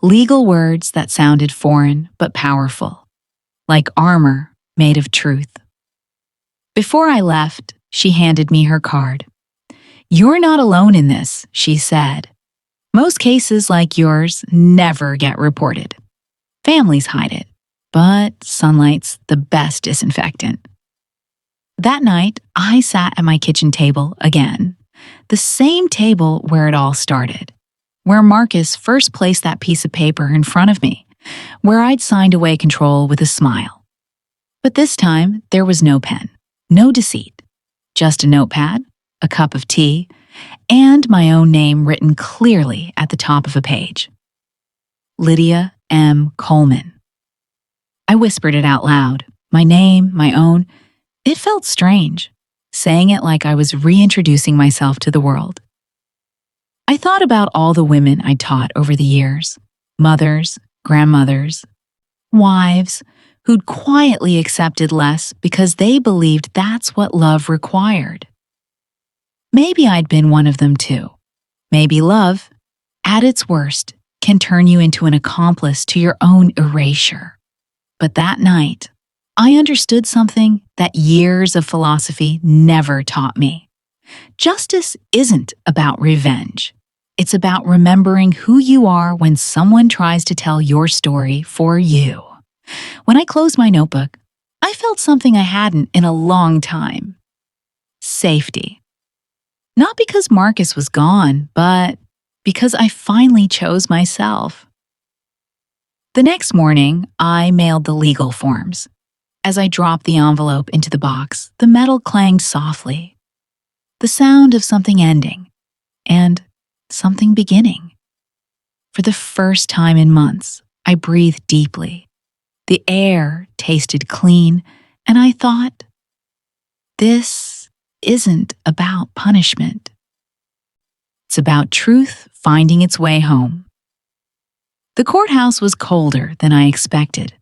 Legal words that sounded foreign but powerful, like armor made of truth. Before I left, she handed me her card. "You're not alone in this," she said. "Most cases like yours never get reported. Families hide it, but sunlight's the best disinfectant." That night, I sat at my kitchen table again, the same table where it all started, where Marcus first placed that piece of paper in front of me, where I'd signed away control with a smile. But this time, there was no pen, no deceit, just a notepad, a cup of tea, and my own name written clearly at the top of a page. Lydia M. Coleman. I whispered it out loud, my name, my own. It felt strange, saying it like I was reintroducing myself to the world. I thought about all the women I'd taught over the years, mothers, grandmothers, wives, who'd quietly accepted less because they believed that's what love required. Maybe I'd been one of them too. Maybe love, at its worst, can turn you into an accomplice to your own erasure. But that night, I understood something that years of philosophy never taught me. Justice isn't about revenge. It's about remembering who you are when someone tries to tell your story for you. When I closed my notebook, I felt something I hadn't in a long time. Safety. Not because Marcus was gone, but because I finally chose myself. The next morning, I mailed the legal forms. As I dropped the envelope into the box, the metal clanged softly. The sound of something ending and something beginning. For the first time in months, I breathed deeply. The air tasted clean, and I thought, this isn't about punishment. It's about truth finding its way home. The courthouse was colder than I expected.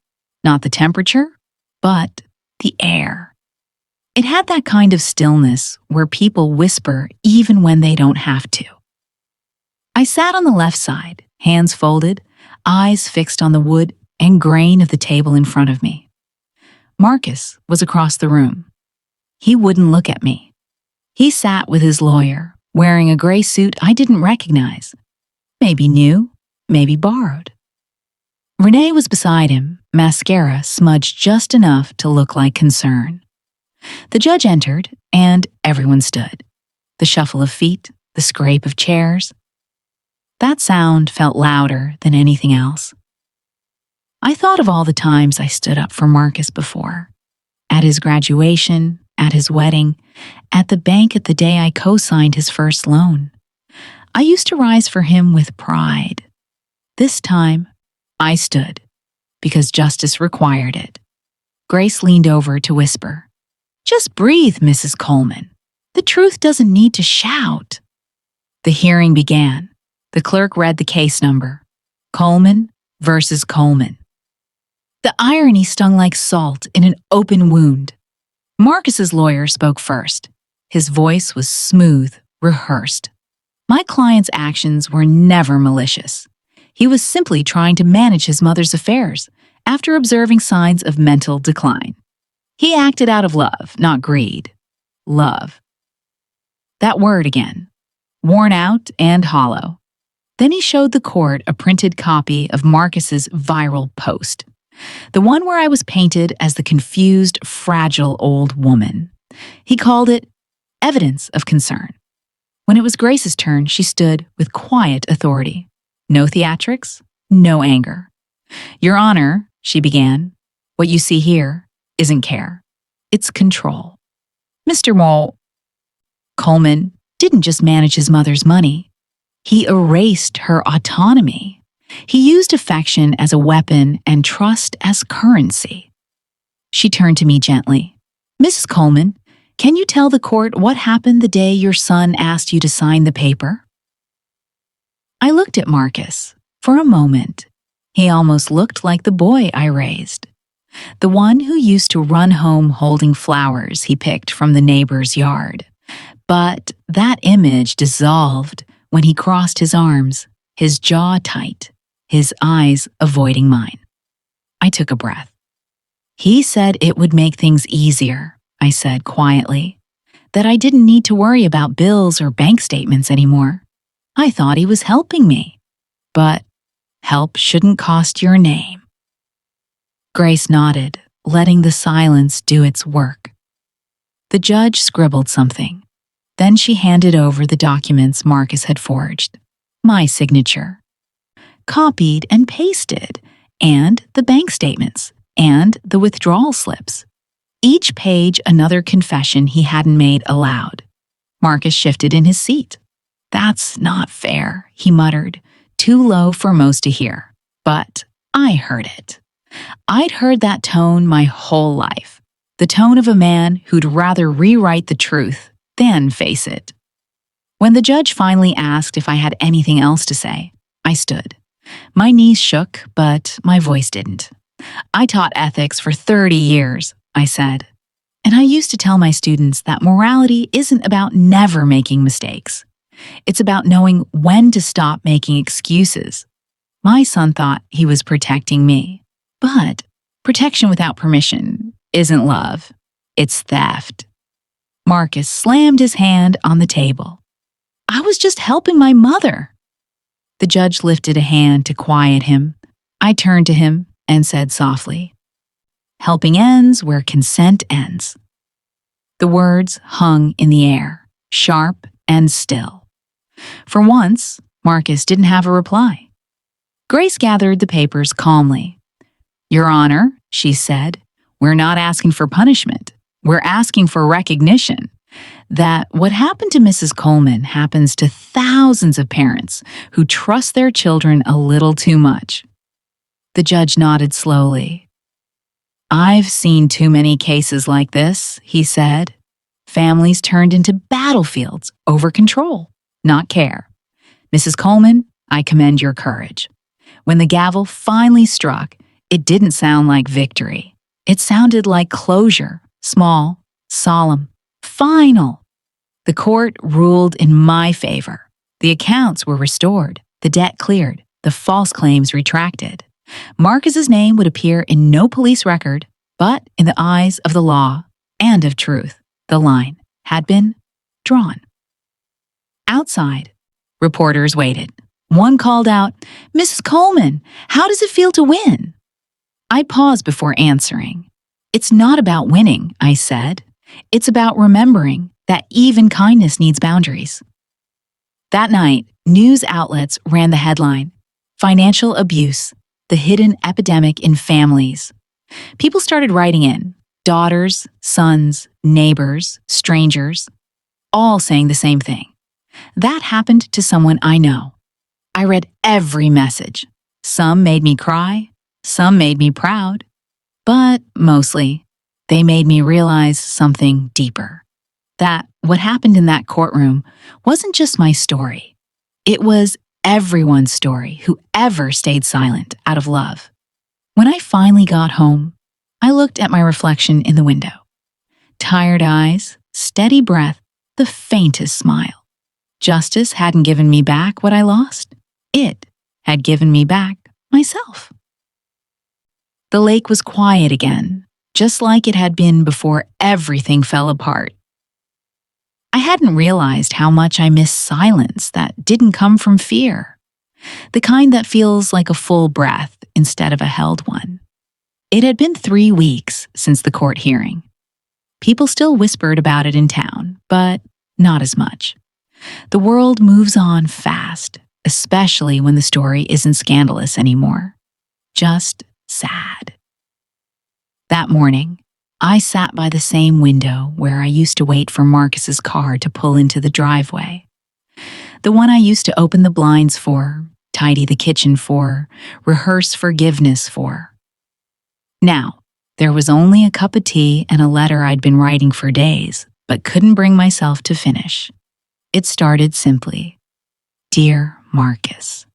Not the temperature, but the air. It had that kind of stillness where people whisper even when they don't have to. I sat on the left side, hands folded, eyes fixed on the wood and grain of the table in front of me. Marcus was across the room. He wouldn't look at me. He sat with his lawyer, wearing a gray suit I didn't recognize. Maybe new, maybe borrowed. Renee was beside him, mascara smudged just enough to look like concern. The judge entered, and everyone stood. The shuffle of feet, the scrape of chairs. That sound felt louder than anything else. I thought of all the times I stood up for Marcus before. At his graduation, at his wedding, at the bank at the day I co-signed his first loan. I used to rise for him with pride. This time, I stood, because justice required it. Grace leaned over to whisper, "Just breathe, Mrs. Coleman. The truth doesn't need to shout." The hearing began. The clerk read the case number. Coleman versus Coleman. The irony stung like salt in an open wound. Marcus's lawyer spoke first. His voice was smooth, rehearsed. My client's actions were never malicious. He was simply trying to manage his mother's affairs after observing signs of mental decline. He acted out of love, not greed. Love. That word again. Worn out and hollow. Then he showed the court a printed copy of Marcus's viral post. The one where I was painted as the confused, fragile old woman. He called it evidence of concern. When it was Grace's turn, she stood with quiet authority. No theatrics, no anger. "Your Honor," she began, "what you see here isn't care. It's control. Mr. Coleman didn't just manage his mother's money. He erased her autonomy. He used affection as a weapon and trust as currency. She turned to me gently. Mrs. Coleman, can you tell the court what happened the day your son asked you to sign the paper? I looked at Marcus. For a moment, he almost looked like the boy I raised. The one who used to run home holding flowers he picked from the neighbor's yard. But that image dissolved when he crossed his arms, his jaw tight, his eyes avoiding mine. I took a breath. He said it would make things easier, I said quietly, that I didn't need to worry about bills or bank statements anymore. I thought he was helping me. But help shouldn't cost your name. Grace nodded, letting the silence do its work. The judge scribbled something. Then she handed over the documents Marcus had forged. My signature. Copied and pasted, and the bank statements, and the withdrawal slips. Each page another confession he hadn't made aloud. Marcus shifted in his seat. That's not fair, he muttered, too low for most to hear. But I heard it. I'd heard that tone my whole life. The tone of a man who'd rather rewrite the truth than face it. When the judge finally asked if I had anything else to say, I stood. My knees shook, but my voice didn't. I taught ethics for 30 years, I said. And I used to tell my students that morality isn't about never making mistakes. It's about knowing when to stop making excuses. My son thought he was protecting me. But protection without permission isn't love. It's theft. Marcus slammed his hand on the table. I was just helping my mother. The judge lifted a hand to quiet him. I turned to him and said softly, helping ends where consent ends. The words hung in the air, sharp and still. For once, Marcus didn't have a reply. Grace gathered the papers calmly. Your Honor, she said, we're not asking for punishment. We're asking for recognition that what happened to Mrs. Coleman happens to thousands of parents who trust their children a little too much. The judge nodded slowly. I've seen too many cases like this, he said. Families turned into battlefields over control, not care. Mrs. Coleman, I commend your courage. When the gavel finally struck, it didn't sound like victory. It sounded like closure, small, solemn, final. The court ruled in my favor. The accounts were restored, the debt cleared, the false claims retracted. Marcus's name would appear in no police record, but in the eyes of the law and of truth, the line had been drawn. Outside, reporters waited. One called out, Mrs. Coleman, how does it feel to win? I paused before answering. It's not about winning, I said. It's about remembering that even kindness needs boundaries. That night, news outlets ran the headline, Financial Abuse, the Hidden Epidemic in Families. People started writing in, daughters, sons, neighbors, strangers, all saying the same thing. That happened to someone I know. I read every message. Some made me cry, some made me proud, but mostly, they made me realize something deeper. That what happened in that courtroom wasn't just my story. It was everyone's story who ever stayed silent out of love. When I finally got home, I looked at my reflection in the window. Tired eyes, steady breath, the faintest smile. Justice hadn't given me back what I lost. It had given me back myself. The lake was quiet again, just like it had been before everything fell apart. I hadn't realized how much I missed silence that didn't come from fear, the kind that feels like a full breath instead of a held one. It had been 3 weeks since the court hearing. People still whispered about it in town, but not as much. The world moves on fast, especially when the story isn't scandalous anymore. Just sad. That morning, I sat by the same window where I used to wait for Marcus's car to pull into the driveway. The one I used to open the blinds for, tidy the kitchen for, rehearse forgiveness for. Now, there was only a cup of tea and a letter I'd been writing for days, but couldn't bring myself to finish. It started simply, "Dear Marcus."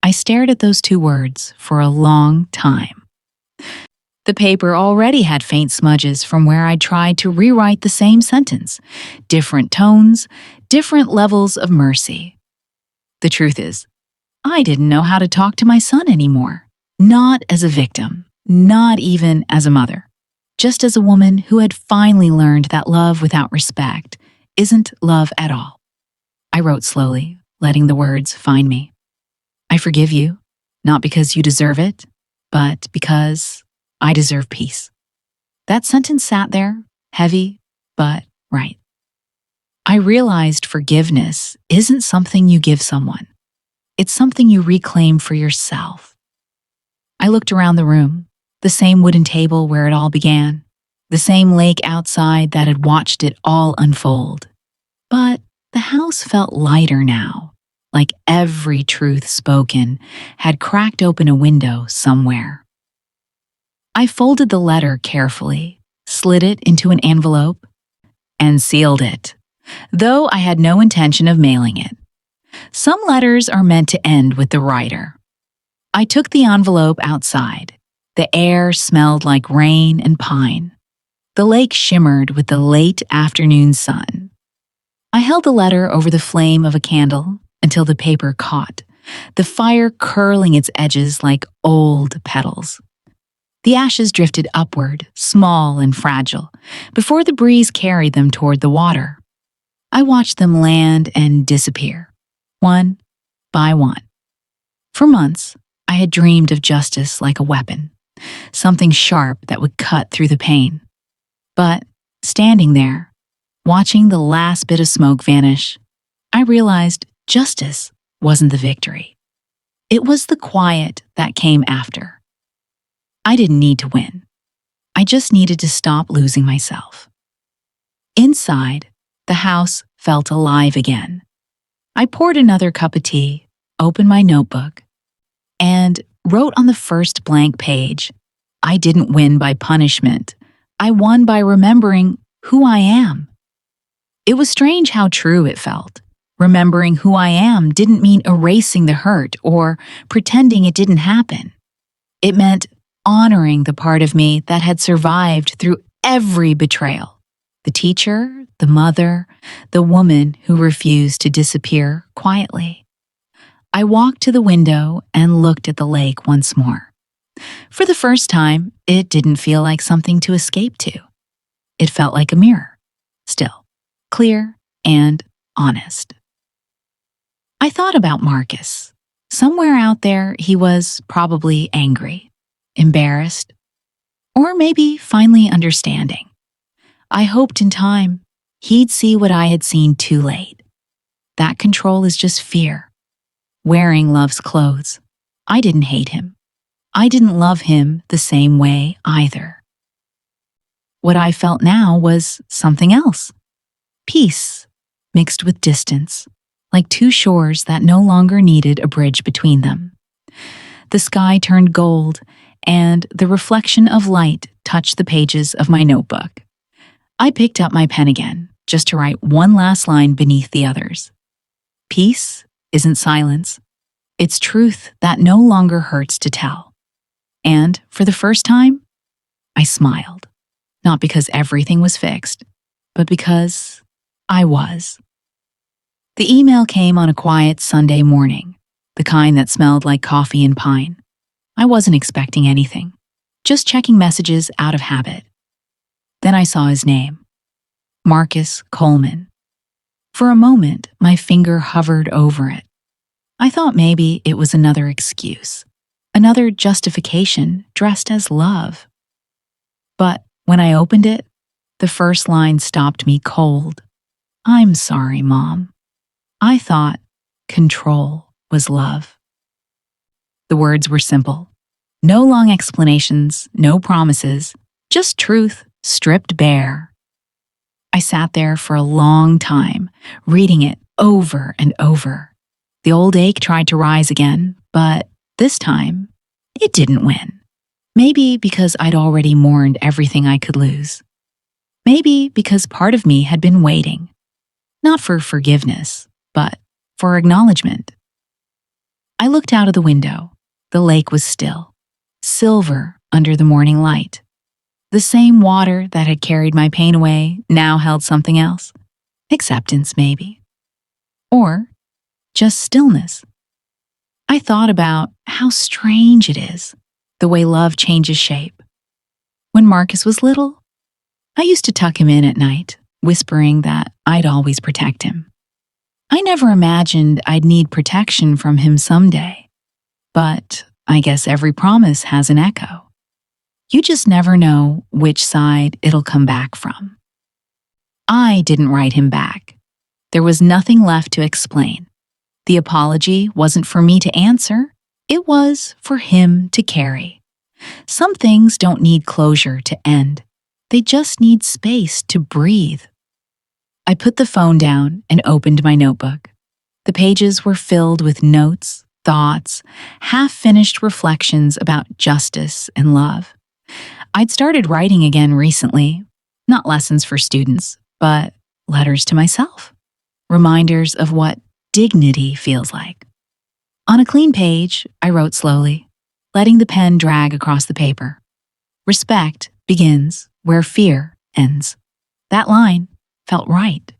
I stared at those two words for a long time. The paper already had faint smudges from where I'd tried to rewrite the same sentence, different tones, different levels of mercy. The truth is, I didn't know how to talk to my son anymore. Not as a victim, not even as a mother. Just as a woman who had finally learned that love without respect isn't love at all. I wrote slowly, letting the words find me. "I forgive you, not because you deserve it, but because I deserve peace." That sentence sat there, heavy, but right. I realized forgiveness isn't something you give someone. It's something you reclaim for yourself. I looked around the room, the same wooden table where it all began, the same lake outside that had watched it all unfold. But the house felt lighter now, like every truth spoken had cracked open a window somewhere. I folded the letter carefully, slid it into an envelope, and sealed it, though I had no intention of mailing it. Some letters are meant to end with the writer. I took the envelope outside. The air smelled like rain and pine. The lake shimmered with the late afternoon sun. I held the letter over the flame of a candle until the paper caught, the fire curling its edges like old petals. The ashes drifted upward, small and fragile, before the breeze carried them toward the water. I watched them land and disappear, one by one. For months, I had dreamed of justice like a weapon, something sharp that would cut through the pain. But standing there, watching the last bit of smoke vanish, I realized justice wasn't the victory. It was the quiet that came after. I didn't need to win. I just needed to stop losing myself. Inside, the house felt alive again. I poured another cup of tea, opened my notebook, and wrote on the first blank page, "I didn't win by punishment. I won by remembering who I am." It was strange how true it felt. Remembering who I am didn't mean erasing the hurt or pretending it didn't happen. It meant honoring the part of me that had survived through every betrayal. The teacher, the mother, the woman who refused to disappear quietly. I walked to the window and looked at the lake once more. For the first time, it didn't feel like something to escape to. It felt like a mirror, still, clear and honest. I thought about Marcus. Somewhere out there, he was probably angry, embarrassed, or maybe finally understanding. I hoped in time he'd see what I had seen too late. That control is just fear. Wearing love's clothes. I didn't hate him. I didn't love him the same way either. What I felt now was something else. Peace, mixed with distance, like two shores that no longer needed a bridge between them. The sky turned gold, and the reflection of light touched the pages of my notebook. I picked up my pen again, just to write one last line beneath the others. Peace isn't silence. It's truth that no longer hurts to tell. And for the first time, I smiled. Not because everything was fixed, but because I was. The email came on a quiet Sunday morning, the kind that smelled like coffee and pine. I wasn't expecting anything, just checking messages out of habit. Then I saw his name, Marcus Coleman. For a moment, my finger hovered over it. I thought maybe it was another excuse, another justification dressed as love. But when I opened it, the first line stopped me cold. "I'm sorry, Mom. I thought control was love." The words were simple. No long explanations, no promises, just truth stripped bare. I sat there for a long time, reading it over and over. The old ache tried to rise again, but this time, it didn't win. Maybe because I'd already mourned everything I could lose. Maybe because part of me had been waiting, not for forgiveness, but for acknowledgement. I looked out of the window. The lake was still, silver under the morning light. The same water that had carried my pain away now held something else. Acceptance, maybe. Or just stillness. I thought about how strange it is, the way love changes shape. When Marcus was little, I used to tuck him in at night, whispering that I'd always protect him. I never imagined I'd need protection from him someday. But I guess every promise has an echo. You just never know which side it'll come back from. I didn't write him back. There was nothing left to explain. The apology wasn't for me to answer. It was for him to carry. Some things don't need closure to end. They just need space to breathe. I put the phone down and opened my notebook. The pages were filled with notes, thoughts, half-finished reflections about justice and love. I'd started writing again recently, not lessons for students, but letters to myself, reminders of what dignity feels like. On a clean page, I wrote slowly, letting the pen drag across the paper. Respect begins where fear ends. That line felt right.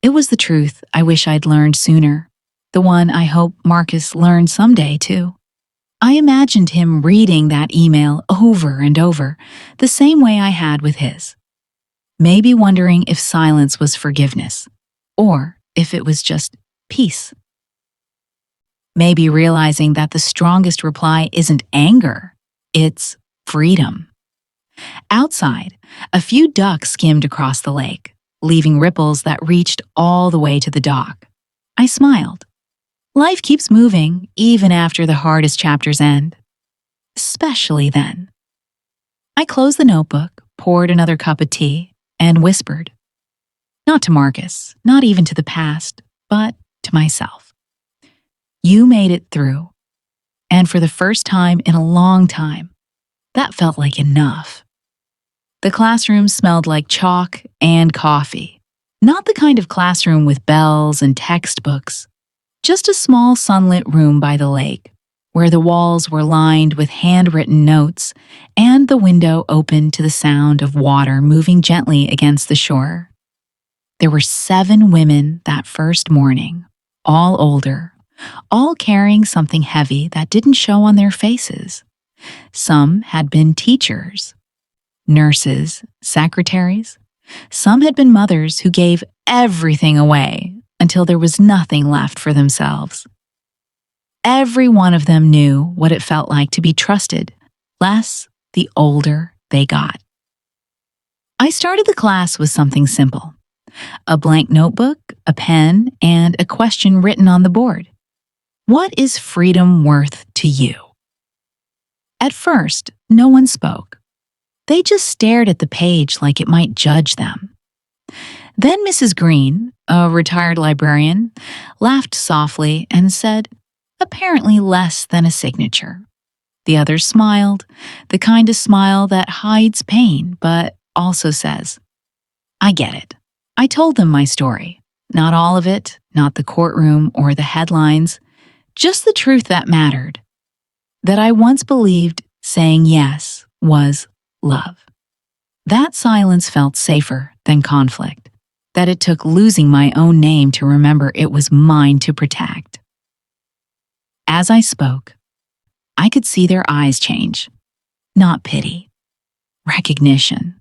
It was the truth I wish I'd learned sooner, the one I hope Marcus learned someday too. I imagined him reading that email over and over, the same way I had with his. Maybe wondering if silence was forgiveness, or if it was just peace. Maybe realizing that the strongest reply isn't anger, it's freedom. Outside, a few ducks skimmed across the lake, leaving ripples that reached all the way to the dock. I smiled. Life keeps moving even after the hardest chapters end. Especially then. I closed the notebook, poured another cup of tea, and whispered. Not to Marcus, not even to the past, but to myself. You made it through. And for the first time in a long time, that felt like enough. The classroom smelled like chalk and coffee. Not the kind of classroom with bells and textbooks. Just a small sunlit room by the lake, where the walls were lined with handwritten notes and the window open to the sound of water moving gently against the shore. There were 7 women that first morning, all older, all carrying something heavy that didn't show on their faces. Some had been teachers, nurses, secretaries. Some had been mothers who gave everything away until there was nothing left for themselves. Every one of them knew what it felt like to be trusted, less the older they got. I started the class with something simple. A blank notebook, a pen, and a question written on the board. What is freedom worth to you? At first, no one spoke. They just stared at the page like it might judge them. Then Mrs. Green, a retired librarian, laughed softly and said, apparently less than a signature. The others smiled, the kind of smile that hides pain but also says, I get it. I told them my story. Not all of it, not the courtroom or the headlines, just the truth that mattered. That I once believed saying yes was love. That silence felt safer than conflict, that it took losing my own name to remember it was mine to protect. As I spoke, I could see their eyes change. Not pity, recognition.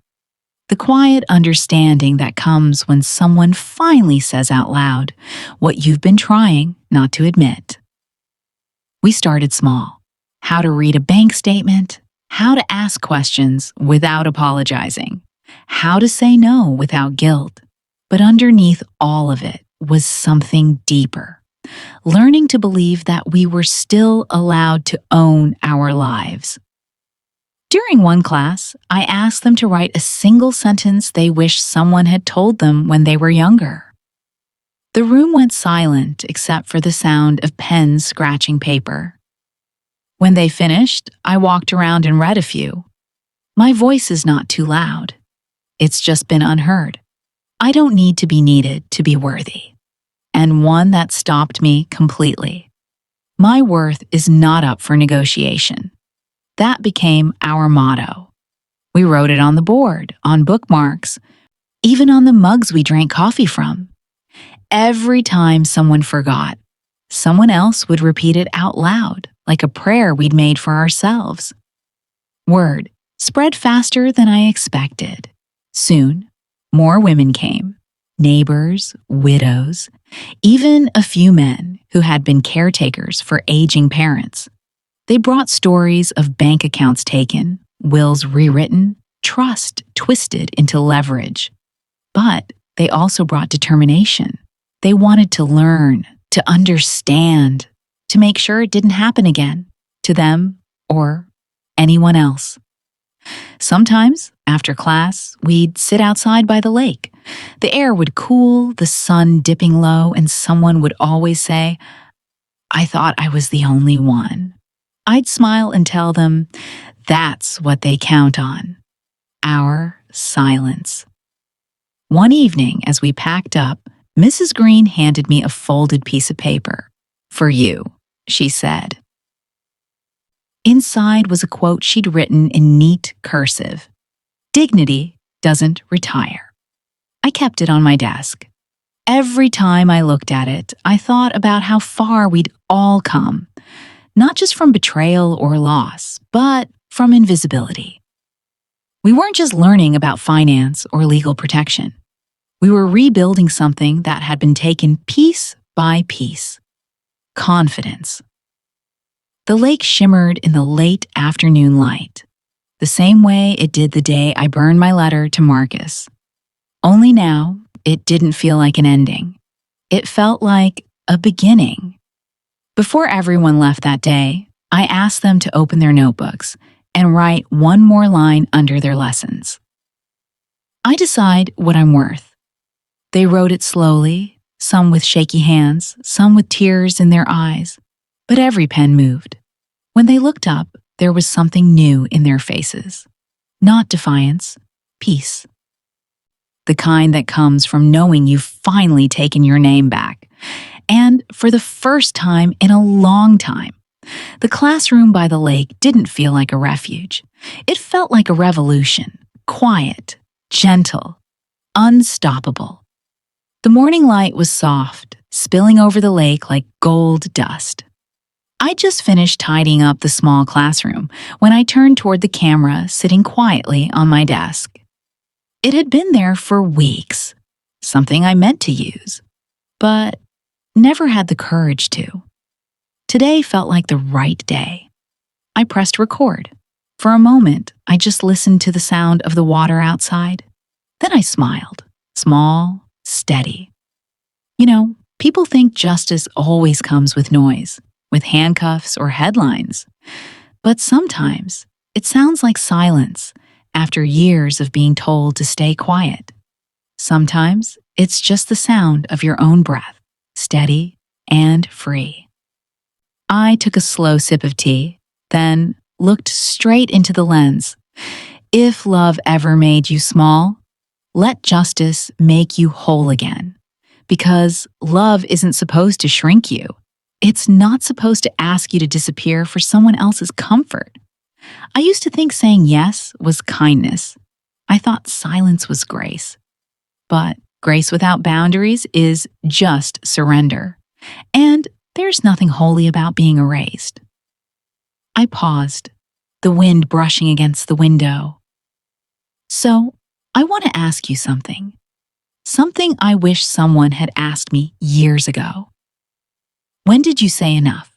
The quiet understanding that comes when someone finally says out loud what you've been trying not to admit. We started small. How to read a bank statement, how to ask questions without apologizing, how to say no without guilt. But underneath all of it was something deeper. Learning to believe that we were still allowed to own our lives. During one class, I asked them to write a single sentence they wish someone had told them when they were younger. The room went silent except for the sound of pens scratching paper. When they finished, I walked around and read a few. My voice is not too loud. It's just been unheard. I don't need to be needed to be worthy. And one that stopped me completely. My worth is not up for negotiation. That became our motto. We wrote it on the board, on bookmarks, even on the mugs we drank coffee from. Every time someone forgot, someone else would repeat it out loud, like a prayer we'd made for ourselves. Word spread faster than I expected. Soon, more women came. Neighbors, widows, even a few men who had been caretakers for aging parents. They brought stories of bank accounts taken, wills rewritten, trust twisted into leverage. But they also brought determination. They wanted to learn, to understand, to make sure it didn't happen again, to them or anyone else. Sometimes, after class, we'd sit outside by the lake. The air would cool, the sun dipping low, and someone would always say, "I thought I was the only one." I'd smile and tell them, that's what they count on. Our silence. One evening, as we packed up, Mrs. Green handed me a folded piece of paper. "For you," she said. Inside was a quote she'd written in neat cursive. "Dignity doesn't retire." I kept it on my desk. Every time I looked at it, I thought about how far we'd all come, not just from betrayal or loss, but from invisibility. We weren't just learning about finance or legal protection. We were rebuilding something that had been taken piece by piece. Confidence. The lake shimmered in the late afternoon light, the same way it did the day I burned my letter to Marcus. Only now, it didn't feel like an ending. It felt like a beginning. Before everyone left that day, I asked them to open their notebooks and write one more line under their lessons. I decide what I'm worth. They wrote it slowly, some with shaky hands, some with tears in their eyes, but every pen moved. When they looked up, there was something new in their faces. Not defiance, peace. The kind that comes from knowing you've finally taken your name back. And for the first time in a long time, the classroom by the lake didn't feel like a refuge. It felt like a revolution, quiet, gentle, unstoppable. The morning light was soft, spilling over the lake like gold dust. I just finished tidying up the small classroom when I turned toward the camera sitting quietly on my desk. It had been there for weeks, something I meant to use, but never had the courage to. Today felt like the right day. I pressed record. For a moment, I just listened to the sound of the water outside. Then I smiled, small, steady. You know, people think justice always comes with noise, with handcuffs or headlines. But sometimes it sounds like silence after years of being told to stay quiet. Sometimes it's just the sound of your own breath, steady and free. I took a slow sip of tea, then looked straight into the lens. If love ever made you small, let justice make you whole again. Because love isn't supposed to shrink you. It's not supposed to ask you to disappear for someone else's comfort. I used to think saying yes was kindness. I thought silence was grace. But grace without boundaries is just surrender. And there's nothing holy about being erased. I paused, the wind brushing against the window. So, I want to ask you something. Something I wish someone had asked me years ago. When did you say enough?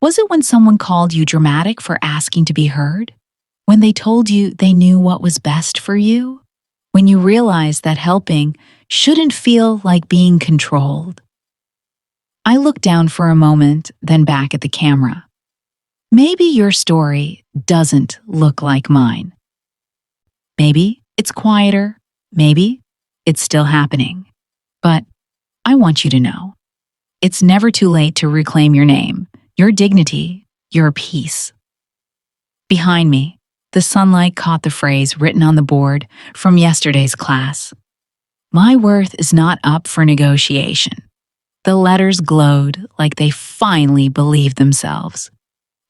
Was it when someone called you dramatic for asking to be heard? When they told you they knew what was best for you? When you realized that helping shouldn't feel like being controlled? I looked down for a moment, then back at the camera. Maybe your story doesn't look like mine. Maybe it's quieter. Maybe it's still happening. But I want you to know. It's never too late to reclaim your name, your dignity, your peace. Behind me, the sunlight caught the phrase written on the board from yesterday's class. My worth is not up for negotiation. The letters glowed like they finally believed themselves.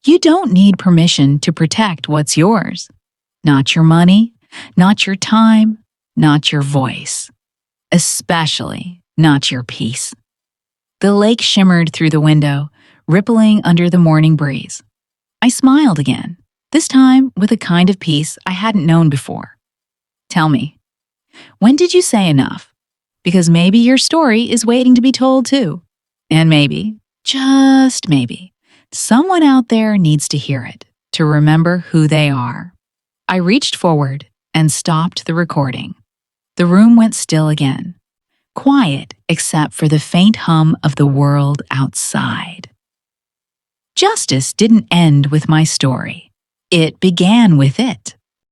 You don't need permission to protect what's yours. Not your money, not your time, not your voice. Especially not your peace. The lake shimmered through the window, rippling under the morning breeze. I smiled again, this time with a kind of peace I hadn't known before. Tell me, when did you say enough? Because maybe your story is waiting to be told too. And maybe, just maybe, someone out there needs to hear it, to remember who they are. I reached forward and stopped the recording. The room went still again, quiet except for the faint hum of the world outside. Justice didn't end with my story. It began with it.